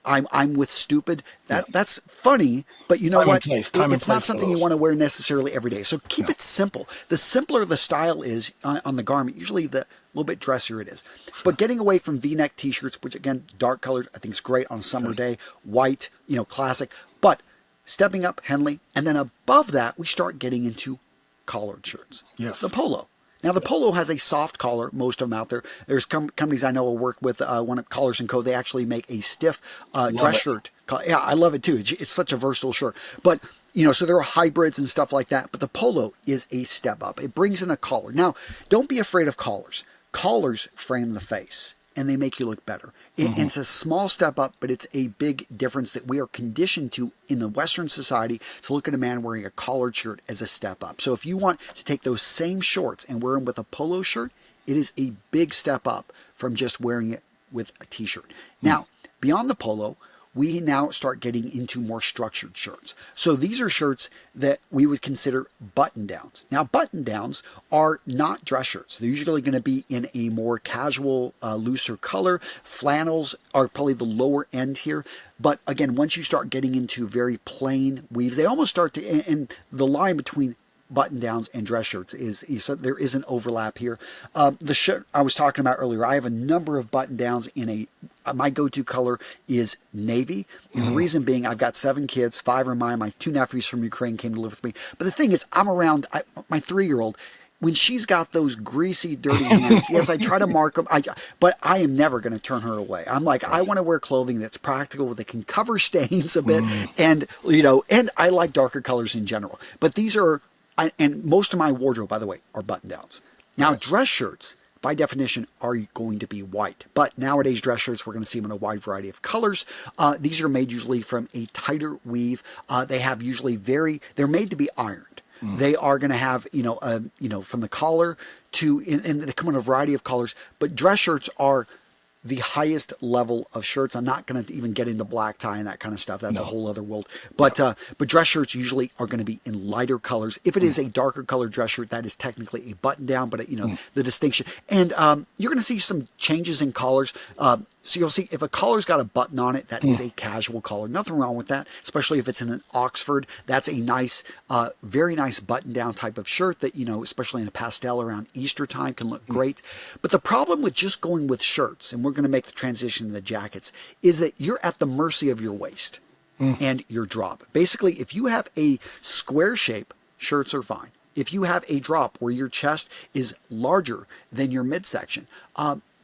I'm with stupid. That's funny, but you know Time and what? place, time and It's not place for something you those. want to wear necessarily every day. So keep it simple. The simpler the style is on the garment, usually the little bit dressier it is. But getting away from V-neck T-shirts, which again, dark colored, I think is great on a summer day. White, classic. But stepping up Henley, and then above that, we start getting into collared shirts. Yes. The polo. Now, the polo has a soft collar, most of them out there. There's companies I know will work with one of Collars & Co. They actually make a stiff dress shirt. Yeah, I love it too. It's such a versatile shirt. But, so there are hybrids and stuff like that. But the polo is a step up. It brings in a collar. Now, don't be afraid of collars. Collars frame the face, and they make you look better. It's a small step up, but it's a big difference that we are conditioned to in the Western society to look at a man wearing a collared shirt as a step up. So if you want to take those same shorts and wear them with a polo shirt, it is a big step up from just wearing it with a t-shirt. Now, beyond the polo, we now start getting into more structured shirts. So these are shirts that we would consider button-downs. Now, button-downs are not dress shirts. They're usually going to be in a more casual, looser color. Flannels are probably the lower end here. But again, once you start getting into very plain weaves, they almost start to, and the line between button downs and dress shirts is there is an overlap here. The shirt I was talking about earlier, I have a number of button downs in my go-to color is navy. And the reason being, I've got 7 kids, 5 are mine. My 2 nephews from Ukraine came to live with me. But the thing is, I'm around my 3-year-old. When she's got those greasy, dirty hands, yes, I try to mark them, but I am never going to turn her away. I'm like, I want to wear clothing that's practical, that can cover stains a bit, and I like darker colors in general. But these are, and most of my wardrobe, by the way, are button-downs. Now, dress shirts, by definition, are going to be white. But nowadays, dress shirts, we're going to see them in a wide variety of colors. These are made usually from a tighter weave. They have usually they're made to be ironed. They are going to have, from the collar to, and they come in a variety of colors, but dress shirts are the highest level of shirts. I'm not going to even get into black tie and that kind of stuff. That's a whole other world. But dress shirts usually are going to be in lighter colors. If it is a darker colored dress shirt, that is technically a button down, but the distinction. And you're going to see some changes in collars. So you'll see if a collar's got a button on it, that is a casual collar. Nothing wrong with that, especially if it's in an Oxford. That's a nice, very nice button-down type of shirt that, especially in a pastel around Easter time, can look great. But the problem with just going with shirts, and we're going to make the transition to the jackets, is that you're at the mercy of your waist and your drop. Basically, if you have a square shape, shirts are fine. If you have a drop where your chest is larger than your midsection,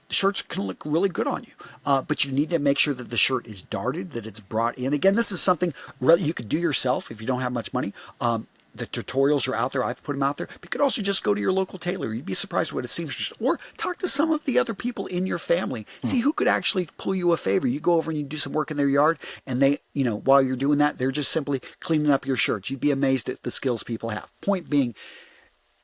shirts can look really good on you, but you need to make sure that the shirt is darted, that it's brought in. Again, this is something you could do yourself if you don't have much money. The tutorials are out there. I've put them out there. But you could also just go to your local tailor. You'd be surprised what a seamstress, or talk to some of the other people in your family. See who could actually pull you a favor. You go over and you do some work in their yard, and they, while you're doing that, they're just simply cleaning up your shirts. You'd be amazed at the skills people have. Point being,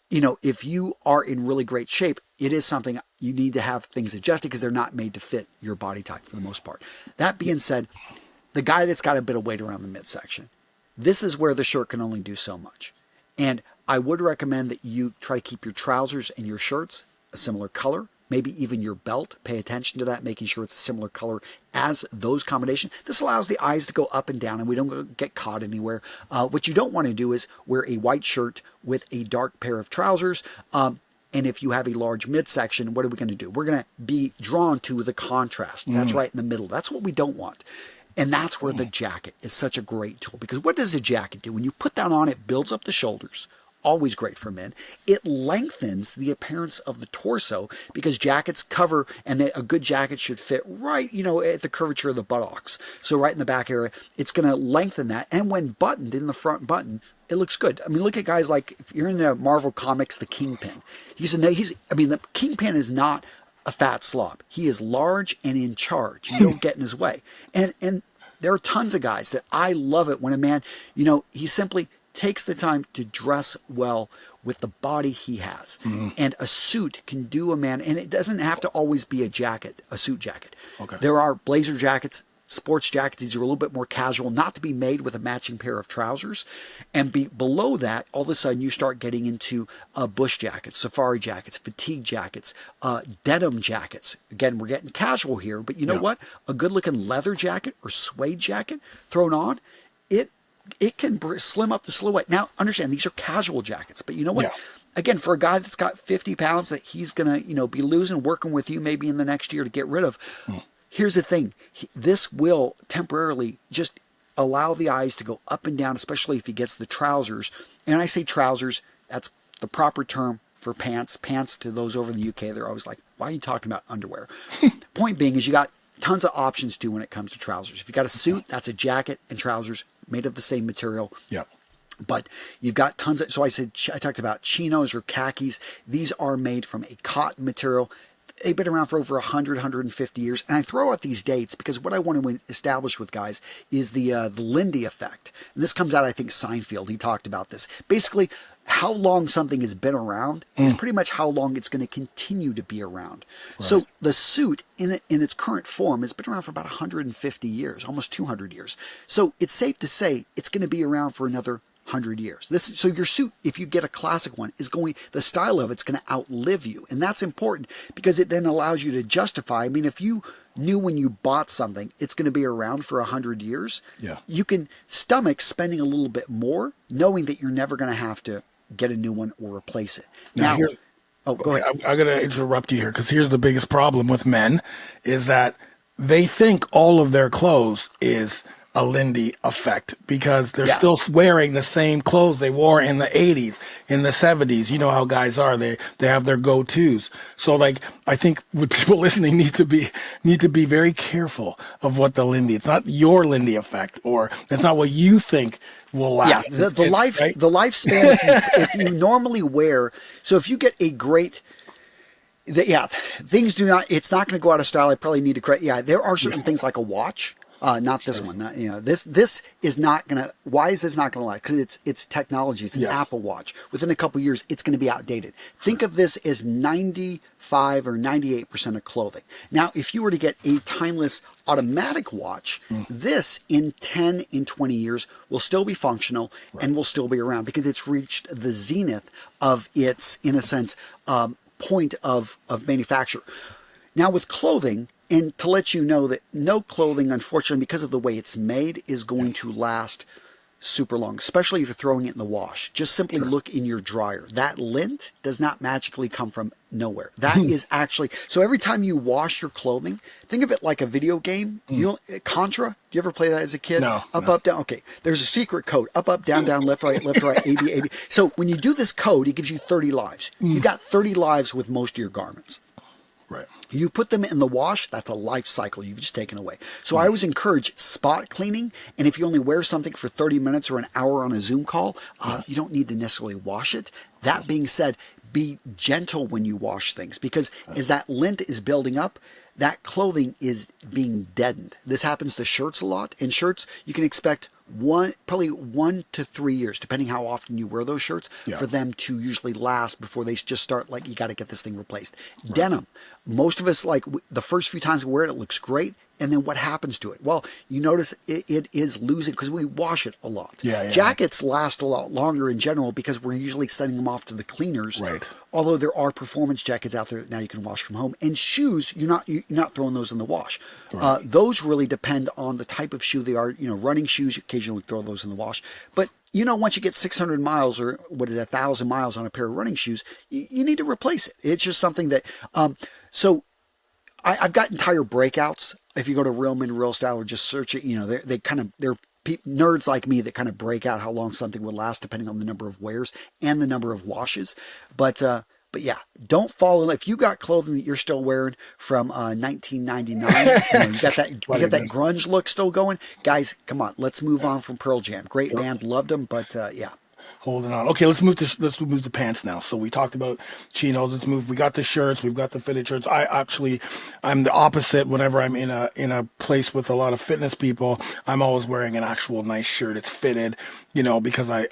if you are in really great shape, it is something you need to have things adjusted because they're not made to fit your body type for the most part. That being said, the guy that's got a bit of weight around the midsection, this is where the shirt can only do so much. And I would recommend that you try to keep your trousers and your shirts a similar color, maybe even your belt. Pay attention to that, making sure it's a similar color as those combinations. This allows the eyes to go up and down and we don't get caught anywhere. What you don't want to do is wear a white shirt with a dark pair of trousers. And if you have a large midsection, what are we going to do? We're going to be drawn to the contrast. That's right in the middle. That's what we don't want. And that's where the jacket is such a great tool. Because what does a jacket do? When you put that on, it builds up the shoulders. Always great for men. It lengthens the appearance of the torso because jackets cover, and a good jacket should fit right, at the curvature of the buttocks. So right in the back area, it's going to lengthen that. And when buttoned in the front button, it looks good. I mean, look at guys like, if you're in the Marvel Comics, the Kingpin. The Kingpin is not a fat slob. He is large and in charge. You don't get in his way. And there are tons of guys that I love it when a man, he simply takes the time to dress well with the body he has. And a suit can do a man, and it doesn't have to always be a jacket, a suit jacket. Okay. There are blazer jackets sports jackets. These are a little bit more casual, not to be made with a matching pair of trousers. And below that, all of a sudden you start getting into bush jackets, safari jackets, fatigue jackets, denim jackets. Again, we're getting casual here, but you know what? A good looking leather jacket or suede jacket thrown on, it can slim up the silhouette. Now, understand, these are casual jackets, but you know what? Yeah. Again, for a guy that's got 50 pounds that he's going to, be losing, working with you maybe in the next year to get rid of, here's the thing. This will temporarily just allow the eyes to go up and down, especially if he gets the trousers. And I say trousers, that's the proper term for pants. Pants, to those over in the UK, they're always like, why are you talking about underwear? Point being is you got tons of options too when it comes to trousers. If you got a suit, that's a jacket and trousers made of the same material. Yeah. But you've got tons of, so I talked about chinos or khakis. These are made from a cotton material. They've been around for over 100, 150 years. And I throw out these dates because what I want to establish with guys is the Lindy effect. And this comes out, I think, Seinfeld. He talked about this. Basically, how long something has been around is pretty much how long it's going to continue to be around. Right. So the suit in its current form has been around for about 150 years, almost 200 years. So it's safe to say it's going to be around for another 100 years. So your suit, if you get a classic one, the style of it's going to outlive you. And that's important because it then allows you to justify. I mean, if you knew when you bought something, it's going to be around for 100 years, you can stomach spending a little bit more, knowing that you're never going to have to get a new one or replace it. Now go ahead. I'm going to interrupt you here because here's the biggest problem with men is that they think all of their clothes is a Lindy effect because they're still wearing the same clothes they wore in the 80s, in the 70s. You know how guys are. They have their go-tos. So like, I think what people listening need to be very careful of what the Lindy, it's not your Lindy effect, or it's not what you think will last. Yeah, the lifespan, if you normally wear, so if you get a great, things do not, it's not going to go out of style. I probably need to correct. Yeah, there are certain things like a watch. Not this one. This is not going to, why is this not going to last? Because it's technology. It's an Apple Watch. Within a couple years, it's going to be outdated. Think of this as 95 or 98% of clothing. Now, if you were to get a timeless automatic watch, this in 10, in 20 years will still be functional and will still be around because it's reached the zenith of its, in a sense, point of manufacture. Now, with clothing, and to let you know that no clothing, unfortunately, because of the way it's made, is going to last super long, especially if you're throwing it in the wash. Just simply look in your dryer. That lint does not magically come from nowhere. That is actually, so every time you wash your clothing, think of it like a video game. Contra, do you ever play that as a kid? No. Up, down. Okay. There's a secret code. Up, down, left, right, A, B, A, B. So when you do this code, it gives you 30 lives. You got 30 lives with most of your garments. Right. You put them in the wash, that's a life cycle you've just taken away. So I always encourage spot cleaning. And if you only wear something for 30 minutes or an hour on a Zoom call, you don't need to necessarily wash it. That being said, be gentle when you wash things because as that lint is building up, that clothing is being deadened. This happens to shirts a lot. In shirts, you can expect probably 1 to 3 years, depending how often you wear those shirts, for them to usually last before they just start like, you got to get this thing replaced. Right. Denim, most of us, like the first few times we wear it, it looks great. And then what happens to it? Well, you notice it is losing because we wash it a lot. Jackets last a lot longer in general because we're usually sending them off to the cleaners. Right. Although there are performance jackets out there that now you can wash from home. And shoes, you're not throwing those in the wash. Right. Those really depend on the type of shoe they are. Running shoes, you occasionally throw those in the wash. But once you get 600 miles or 1,000 miles on a pair of running shoes, you need to replace it. It's just something that, so I've got entire breakouts. If you go to Real Men Real Style or just search it, they're nerds like me that kind of break out how long something would last depending on the number of wears and the number of washes. But yeah, don't fall in love. If you got clothing that you're still wearing from 1999, you got that grunge look still going, guys, come on, let's move on from Pearl Jam. Great band, loved them, but yeah. Holding on. Okay, let's move to pants now. So we talked about chinos. Let's move. We got the shirts. We've got the fitted shirts. I'm the opposite. Whenever I'm in a place with a lot of fitness people, I'm always wearing an actual nice shirt. It's fitted, because I'm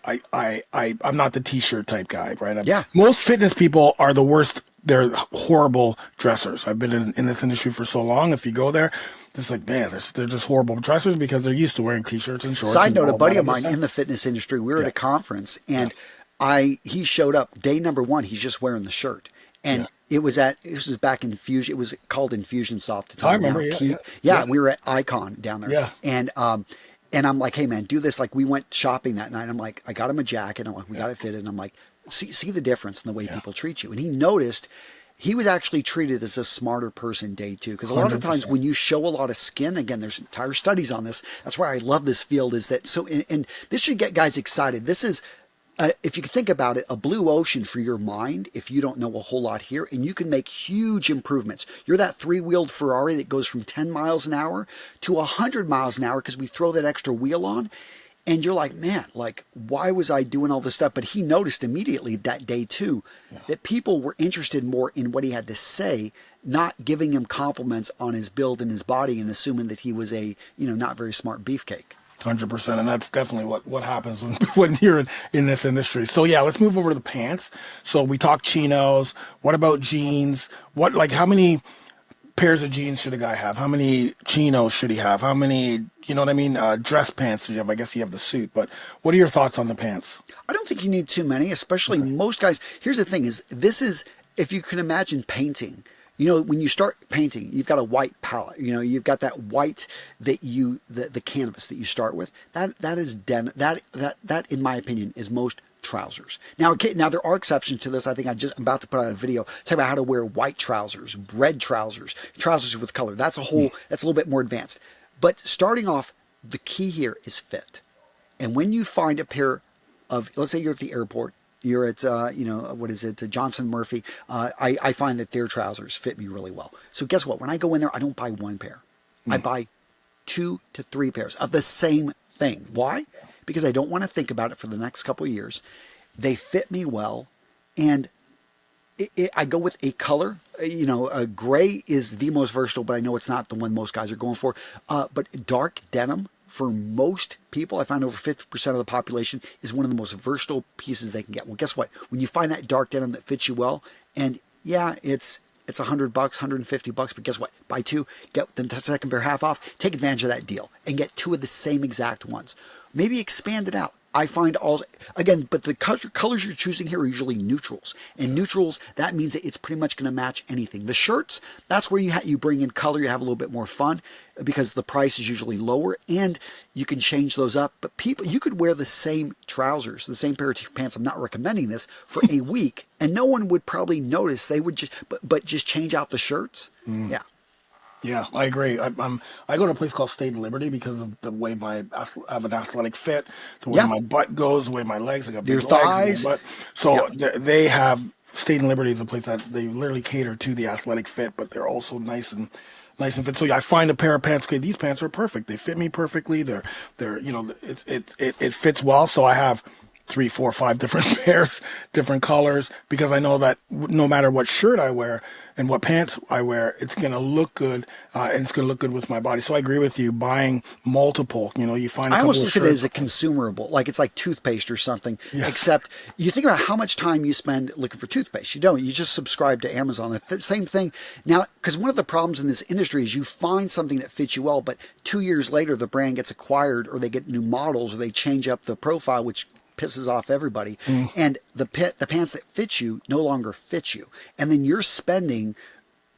not the t-shirt type guy, right? Most fitness people are the worst. They're horrible dressers. I've been in this industry for so long. If you go there, just like, man, they're just horrible dressers because they're used to wearing t-shirts and shorts. Side and note, a all buddy that of mine other in the fitness industry, we were at a conference, and he showed up day number one. He's just wearing the shirt, and this was back in Fusion. It was called Infusionsoft at the time. I remember. We were at Icon down there. Yeah. And I'm like, hey man, do this. Like, we went shopping that night. I'm like, I got him a jacket. I'm like, we got it fitted. And I'm like, see the difference in the way people treat you. And he noticed. He was actually treated as a smarter person day two. Because a lot of times when you show a lot of skin, again, there's entire studies on this. That's why I love this field, is that so, and this should get guys excited. This is, if you can think about it, a blue ocean for your mind if you don't know a whole lot here, and you can make huge improvements. You're that three-wheeled Ferrari that goes from 10 miles an hour to 100 miles an hour because we throw that extra wheel on. And you're like, man, like, why was I doing all this stuff? But he noticed immediately that day too, that people were interested more in what he had to say, not giving him compliments on his build and his body and assuming that he was a, not very smart beefcake. 100%, and that's definitely what happens when you're in this industry. So yeah, let's move over to the pants. So we talked chinos. What about jeans? How many pairs of jeans should a guy have? How many chinos should he have? How many, dress pants should you have? I guess you have the suit, but what are your thoughts on the pants? I don't think you need too many, especially most guys. Here's the thing if you can imagine painting, when you start painting, you've got a white palette, you've got that white the canvas that you start with. That is that in my opinion is most trousers. Now there are exceptions to this. I think I'm about to put out a video talking about how to wear white trousers, red trousers with color. That's that's a little bit more advanced. But starting off, the key here is fit. And when you find a pair of, let's say you're at the airport, you're at Johnson Murphy, I find that their trousers fit me really well. So guess what? When I go in there, I don't buy one pair. I buy 2 to 3 pairs of the same thing. Why? Because I don't want to think about it for the next couple of years. They fit me well, and I go with a color. Gray is the most versatile, but I know it's not the one most guys are going for. But dark denim, for most people, I find over 50% of the population, is one of the most versatile pieces they can get. Well, guess what? When you find that dark denim that fits you well, and yeah, it's $100, $150, but guess what? Buy 2, get the second pair half off. Take advantage of that deal and get 2 of the same exact ones. Maybe expand it out. I find but the colors you're choosing here are usually neutrals. And neutrals, that means that it's pretty much going to match anything. The shirts, that's where you bring in color, you have a little bit more fun because the price is usually lower and you can change those up. But you could wear the same trousers, the same pair of pants, I'm not recommending this, for a week, and no one would probably notice. They would just change out the shirts. Yeah. Yeah, I agree. I go to a place called State Liberty because of the way I have an athletic fit, the way my butt goes, the way my legs, I got big your thighs. Legs, so they have State and Liberty is a place that they literally cater to the athletic fit, but they're also nice and fit. So I find a pair of pants. Okay, these pants are perfect. They fit me perfectly. They're it fits well. So I have 3, 4, 5 different pairs, different colors, because I know that no matter what shirt I wear and what pants I wear, it's going to look good, and it's going to look good with my body. So I agree with you, buying multiple, you find a couple of shirts. I almost look at it as a consumable, like it's like toothpaste or something, except you think about how much time you spend looking for toothpaste. You don't. You just subscribe to Amazon. The same thing. Now, because one of the problems in this industry is you find something that fits you well, but 2 years later, the brand gets acquired or they get new models or they change up the profile, which pisses off everybody, and the pants that fit you no longer fit you, and then you're spending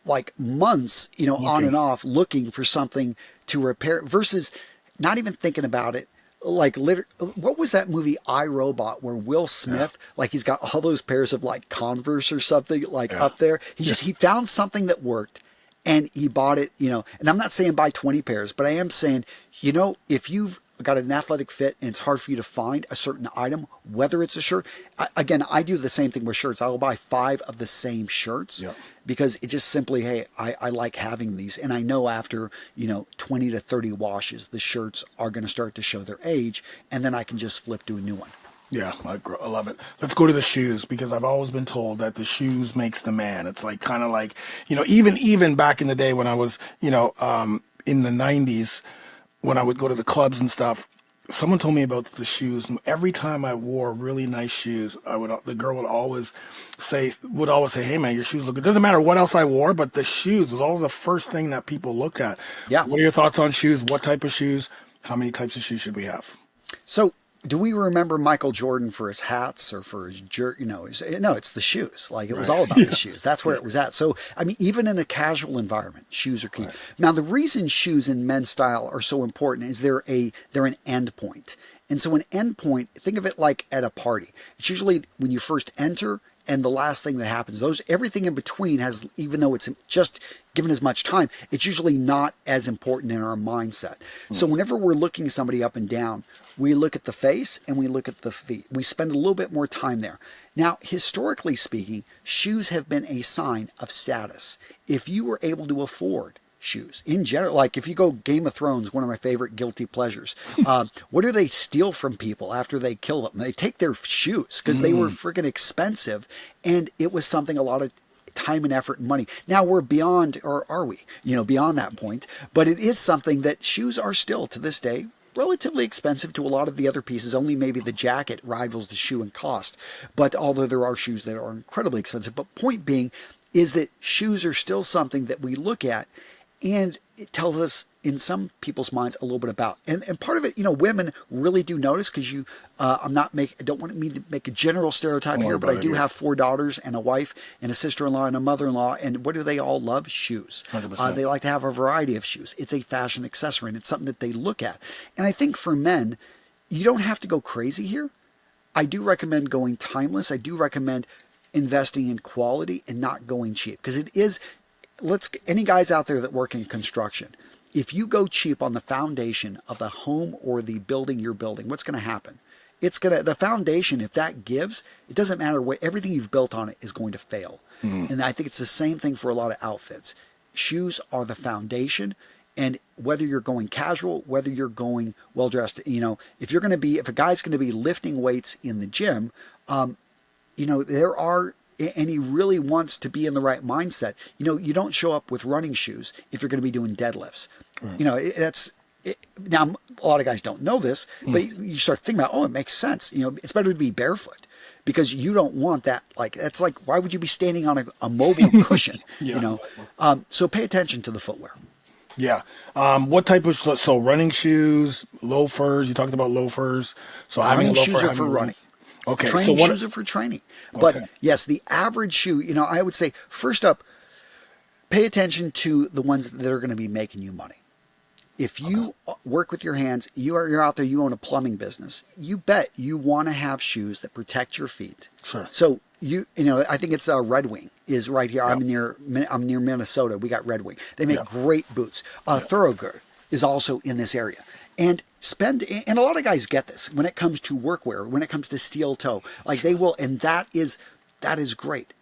like months, on and off looking for something to repair versus not even thinking about it. Like, what was that movie I, Robot, where Will Smith, like he's got all those pairs of like Converse or something up there. He found something that worked and he bought it, and I'm not saying buy 20 pairs, but I am saying, if you've got an athletic fit and it's hard for you to find a certain item, whether it's a shirt. Again, I do the same thing with shirts. I will buy 5 of the same shirts because it just simply, hey, I like having these. And I know after, 20 to 30 washes, the shirts are going to start to show their age, and then I can just flip to a new one. Yeah, I love it. Let's go to the shoes, because I've always been told that the shoes makes the man. It's like kind of like, even back in the day when I was, in the 90s, when I would go to the clubs and stuff, Someone told me about the shoes. Every time I wore really nice shoes, the girl would always say, "Hey man, your shoes look good." Doesn't matter what else I wore, but the shoes was always the first thing that people looked at. Yeah. What are your thoughts on shoes? What type of shoes? How many types of shoes should we have? So, do we remember Michael Jordan for his hats or for his no, it's the shoes. Like, it was all about the shoes. That's where it was at. So, I mean, even in a casual environment, shoes are key. Right. Now, the reason shoes in men's style are so important is they're an end point. And so an end point, think of it like at a party. It's usually when you first enter and the last thing that happens. Everything in between has, even though it's just given as much time, it's usually not as important in our mindset. So whenever we're looking somebody up and down, we look at the face and we look at the feet. We spend a little bit more time there. Now, historically speaking, shoes have been a sign of status. If you were able to afford shoes in general, like if you go Game of Thrones, one of my favorite guilty pleasures, what do they steal from people after they kill them? They take their shoes because they were freaking expensive, and it was something, a lot of time and effort and money. Now we're beyond, or are we, beyond that point, but it is something that shoes are still to this day relatively expensive to a lot of the other pieces. Only maybe the jacket rivals the shoe in cost, but although there are shoes that are incredibly expensive. But point being is that shoes are still something that we look at, and it tells us in some people's minds a little bit about. And part of it, women really do notice, because I don't want me to make a general stereotype here, but I do have 4 daughters and a wife and a sister-in-law and a mother-in-law. And what do they all love? Shoes. 100%. They like to have a variety of shoes. It's a fashion accessory, and it's something that they look at. And I think for men, you don't have to go crazy here. I do recommend going timeless. I do recommend investing in quality and not going cheap, because it is, any guys out there that work in construction, if you go cheap on the foundation of the home or the building you're building, what's going to happen? The foundation, if that gives, it doesn't matter what, everything you've built on it is going to fail. And I think it's the same thing for a lot of outfits. Shoes are the foundation. And whether you're going casual, whether you're going well dressed, if a guy's going to be lifting weights in the gym, and he really wants to be in the right mindset. You don't show up with running shoes if you're going to be doing deadlifts. Right. Now, a lot of guys don't know this, but you start thinking about, it makes sense. It's better to be barefoot, because you don't want that. That's like, why would you be standing on a mobile cushion? So pay attention to the footwear. Yeah. What type of, so running shoes, loafers, you talked about loafers. So running shoes are for running. Okay. Training shoes are for training. But yes, the average shoe, I would say, first up, pay attention to the ones that are going to be making you money. If you work with your hands, you're out there, you own a plumbing business, you bet you want to have shoes that protect your feet. Sure. So I think it's Red Wing is right here. Yep. I'm near Minnesota. We got Red Wing. They make great boots. Thoroughgood is also in this area. And a lot of guys get this when it comes to workwear, when it comes to steel toe, like they will, and that is great.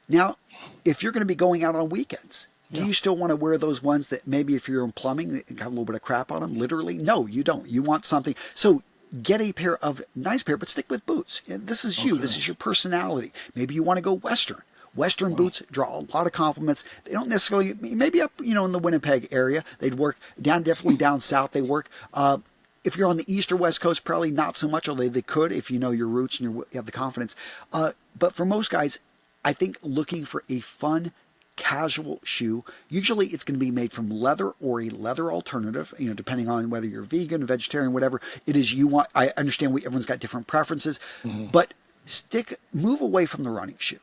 Now, if you're going to be going out on weekends, do you still want to wear those ones that maybe if you're in plumbing, that got a little bit of crap on them? Literally, no, you don't. You want something. So get a nice pair, but stick with boots. This is you. This is your personality. Maybe you want to go Western. Western boots draw a lot of compliments. They don't necessarily, maybe up, in the Winnipeg area, they'd work. Definitely down south, they work. If you're on the east or west coast, probably not so much, although they could if you know your roots and you have the confidence. But for most guys, I think looking for a fun, casual shoe, usually it's going to be made from leather or a leather alternative, depending on whether you're vegan, vegetarian, whatever it is you want. I understand everyone's got different preferences, but move away from the running shoe.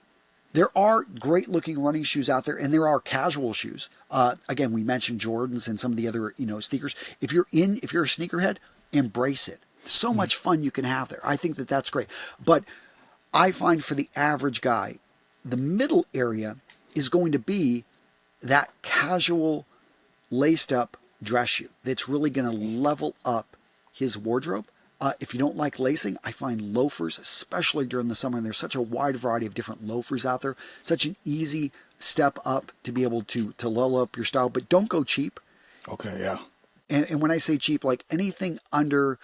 There are great looking running shoes out there, and there are casual shoes. Again, we mentioned Jordans and some of the other, sneakers. If you're a sneakerhead, embrace it. So much fun you can have there. I think that's great. But I find for the average guy, the middle area is going to be that casual laced up dress shoe that's really going to level up his wardrobe. If you don't like lacing, I find loafers, especially during the summer, and there's such a wide variety of different loafers out there, such an easy step up to be able to level up your style, but don't go cheap. Okay, yeah. And when I say cheap, like anything under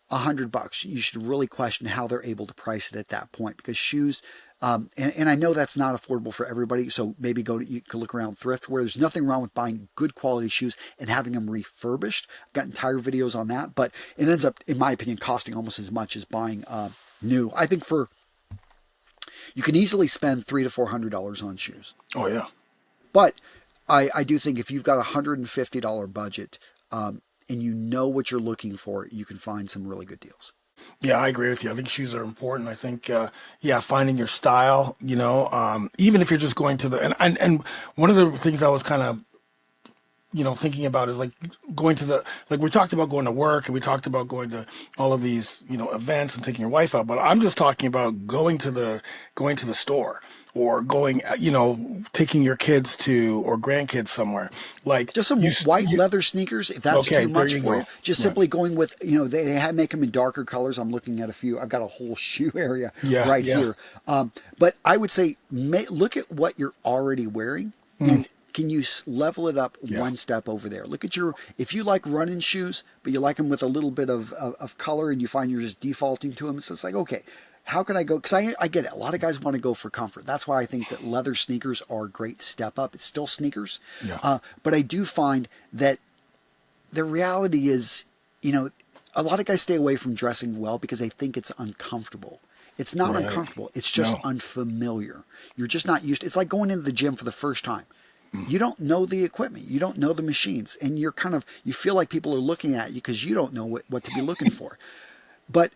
$100, you should really question how they're able to price it at that point, because shoes, And I know that's not affordable for everybody. So maybe you can look around thrift where there's nothing wrong with buying good quality shoes and having them refurbished. I've got entire videos on that, but it ends up, in my opinion, costing almost as much as buying new. I think you can easily spend $300 to $400 on shoes. Oh yeah. But I do think if you've got $150 budget and you know what you're looking for, you can find some really good deals. Yeah, I agree with you. I think shoes are important. I think, finding your style, even if you're just going to and one of the things I was kind of, thinking about is like going to we talked about going to work and we talked about going to all of these, events and taking your wife out, but I'm just talking about going to the store or going, taking your kids to or grandkids somewhere. Like just some white leather sneakers, if that's too much for you. Just simply going with, they make them in darker colors. I'm looking at a few. I've got a whole shoe area here. But I would say look at what you're already wearing and can you level it up one step over there? Look at if you like running shoes, but you like them with a little bit of color and you find you're just defaulting to them, it's just like, okay, how can I go? Because I get it. A lot of guys want to go for comfort. That's why I think that leather sneakers are a great step up. It's still sneakers. Yeah. But I do find that the reality is, a lot of guys stay away from dressing well because they think it's uncomfortable. It's not uncomfortable. It's just unfamiliar. You're just not used to. It's like going into the gym for the first time. You don't know the equipment. You don't know the machines. And you feel like people are looking at you because you don't know what to be looking for. But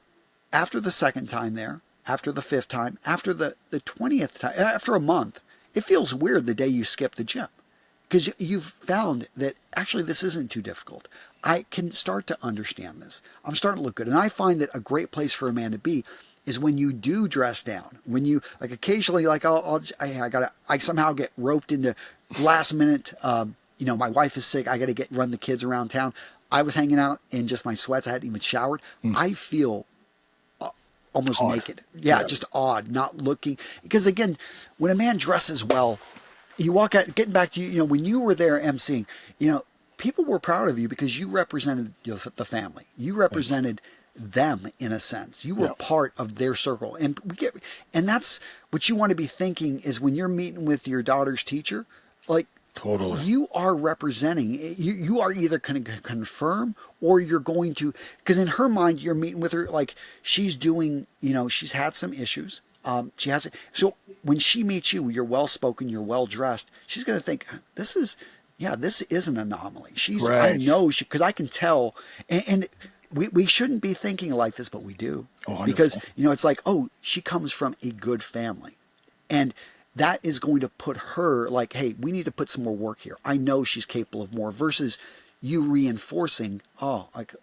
after the second time there, after the fifth time, after the 20th time, after a month, it feels weird the day you skip the gym. Because you've found that actually this isn't too difficult. I can start to understand this. I'm starting to look good. And I find that a great place for a man to be is when you do dress down. When you, like occasionally, like I somehow get roped into last minute, my wife is sick. I got to run the kids around town. I was hanging out in just my sweats. I hadn't even showered. I feel almost odd. Naked. Yeah, just odd, not looking. Because again, when a man dresses well, you walk out, getting back to when you were there emceeing, people were proud of you because you represented the family. You represented them in a sense. You were part of their circle. And that's what you want to be thinking is when you're meeting with your daughter's teacher, like totally, you are representing, you are either going to confirm or you're going to, because in her mind, you're meeting with her, like she's doing, she's had some issues. So when she meets you, you're well-spoken, you're well-dressed, she's going to think, this is an anomaly. I know because I can tell, and we shouldn't be thinking like this, but we do. Oh, because, it's like, she comes from a good family. And that is going to put her like, hey, we need to put some more work here. I know she's capable of more versus you reinforcing, like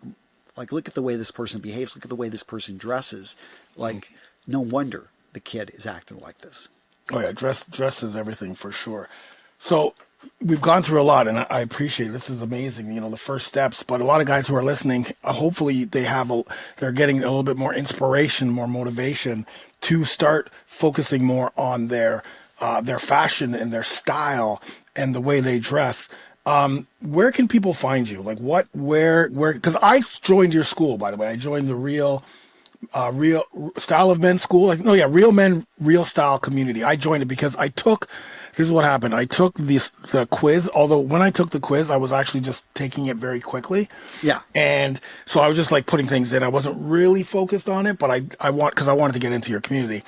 look at the way this person behaves. Look at the way this person dresses. Like, no wonder the kid is acting like this. Oh yeah. Dress is everything for sure. So we've gone through a lot and I appreciate it. This is amazing. The first steps, but a lot of guys who are listening, hopefully they're getting a little bit more inspiration, more motivation to start focusing more on their fashion and their style and the way they dress. Where can people find you? Like where, because I joined your school, by the way. I joined the Real Style of Men School. Real Men, Real Style Community. I joined it because this is what happened. I took the quiz, although when I took the quiz, I was actually just taking it very quickly. Yeah. And so I was just like putting things in. I wasn't really focused on it, but because I wanted to get into your community.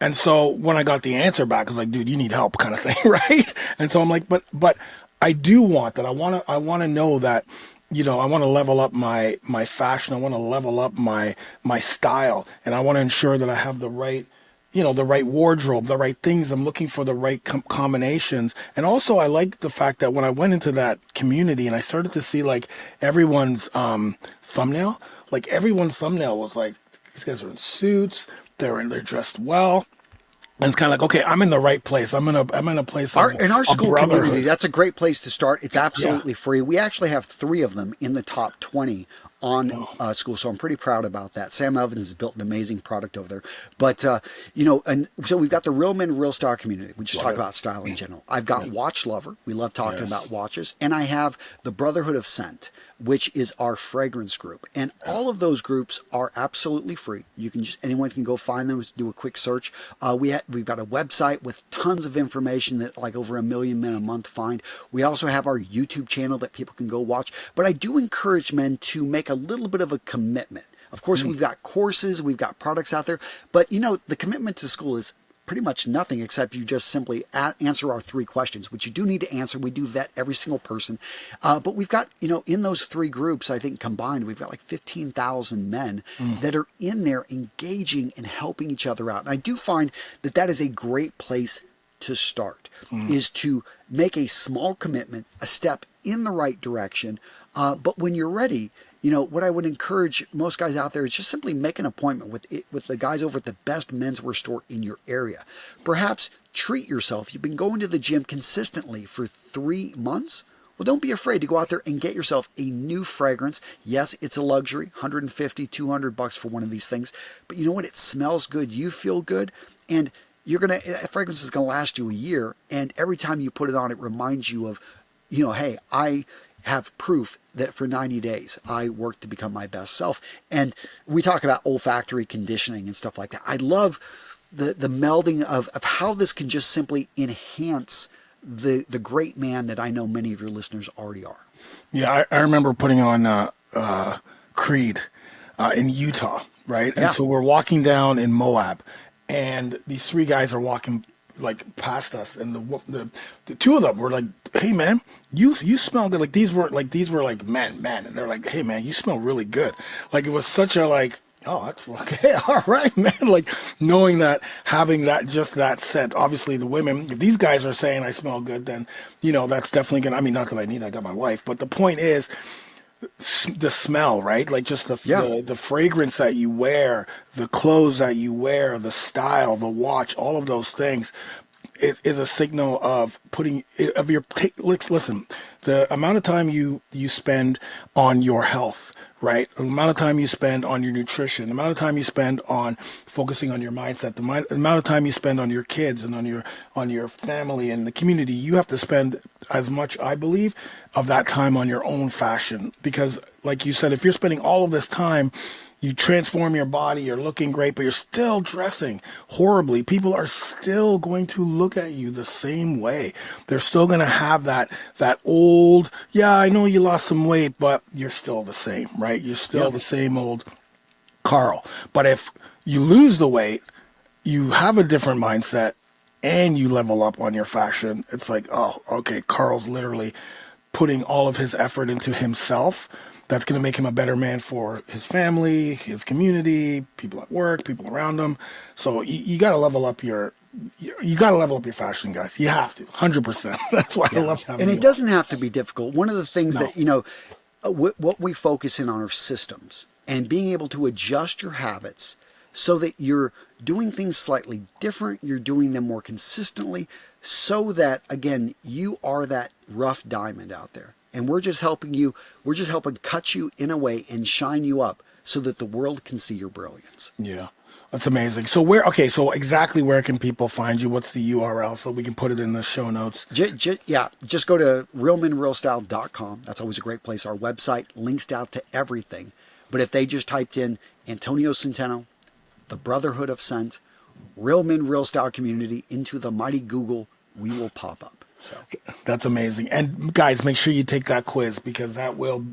And so when I got the answer back, I was like, dude, you need help kind of thing, right? And so I'm like, but I do want that. I want to know that, I want to level up my fashion. I want to level up my style, and I want to ensure that I have the right wardrobe, the right things. I'm looking for the right combinations. And also I like the fact that when I went into that community and I started to see like everyone's thumbnail was like, these guys are in suits, they're dressed well. And it's kind of like, okay, I'm in the right place. I'm in a place. In our school community, that's a great place to start. It's absolutely free. We actually have 3 of them in the top 20 on school. So I'm pretty proud about that. Sam Evans has built an amazing product over there. But, and so we've got the Real Men, Real Style community. We just talk about style in general. I've got Watch Lover. We love talking about watches. And I have the Brotherhood of Scent, which is our fragrance group. And all of those groups are absolutely free. You can anyone can go find them, do a quick search. We've got a website with tons of information that like over 1 million men a month find. We also have our YouTube channel that people can go watch. But I do encourage men to make a little bit of a commitment. Of course, we've got courses, we've got products out there, but the commitment to school is pretty much nothing except you just simply answer our 3 questions, which you do need to answer. We do vet every single person. But we've got, in those 3 groups, I think combined, we've got like 15,000 men that are in there engaging and helping each other out. And I do find that is a great place to start, is to make a small commitment, a step in the right direction. But when you're ready, what I would encourage most guys out there is just simply make an appointment with the guys over at the best menswear store in your area. Perhaps treat yourself. You've been going to the gym consistently for 3 months. Well, don't be afraid to go out there and get yourself a new fragrance. Yes, it's a luxury, $150, $200 for one of these things. But you know what? It smells good. You feel good. And a fragrance is going to last you a year. And every time you put it on, it reminds you of, hey, I have proof that for 90 days I worked to become my best self. And we talk about olfactory conditioning and stuff like that. I love the melding of how this can just simply enhance the great man that I know many of your listeners already are. Yeah, I remember putting on Creed in Utah, right? And so we're walking down in Moab, and these 3 guys are walking like past us, and the 2 of them were like, "Hey man, you smell good." Like these were like men, and they're like, "Hey man, you smell really good." Like it was such a like, "Oh, that's okay, all right, man." Like knowing that, having that scent. Obviously, the women, if these guys are saying I smell good, then that's definitely gonna. I mean, not that I need. I got my wife, but the point is, the smell, right? Like just the fragrance that you wear, the clothes that you wear, the style, the watch, all of those things is a signal of listen, the amount of time you spend on your health, right? The amount of time you spend on your nutrition, the amount of time you spend on focusing on your mindset, the amount of time you spend on your kids and on your family and the community, you have to spend as much, I believe, of that time on your own fashion. Because like you said, if you're spending all of this time, you transform your body, you're looking great, but you're still dressing horribly, people are still going to look at you the same way. They're still going to have that old, yeah, I know you lost some weight, but you're still the same, right? You're still the same old Carl. But if you lose the weight, you have a different mindset, and you level up on your fashion, it's like, oh, okay, Carl's literally putting all of his effort into himself. That's going to make him a better man for his family, his community, people at work, people around him. So you got to level up your fashion, guys. You have to, 100%. That's why I love having. And it doesn't have to be difficult. One of the things that what we focus in on are systems and being able to adjust your habits so that you're doing things slightly different. You're doing them more consistently, so that again you are that rough diamond out there. And we're just helping cut you in a way and shine you up so that the world can see your brilliance. Yeah, that's amazing. So exactly where can people find you? What's the URL so we can put it in the show notes? Just go to realmenrealstyle.com. That's always a great place. Our website links out to everything. But if they just typed in Antonio Centeno, the Brotherhood of Scent, Real Men, Real Style Community into the mighty Google, we will pop up. So that's amazing. And guys, make sure you take that quiz, because that will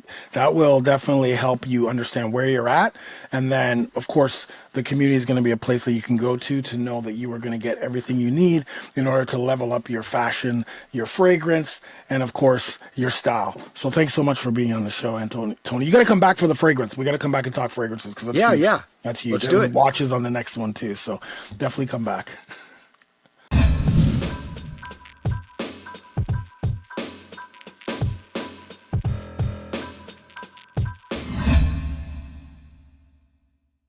definitely help you understand where you're at. And then, of course, the community is going to be a place that you can go to know that you are going to get everything you need in order to level up your fashion, your fragrance, and of course, your style. So thanks so much for being on the show, Antonio. Tony, you got to come back for the fragrance. We got to come back and talk fragrances, because that's huge. That's huge. Let's do it. Watches on the next one too. So definitely come back.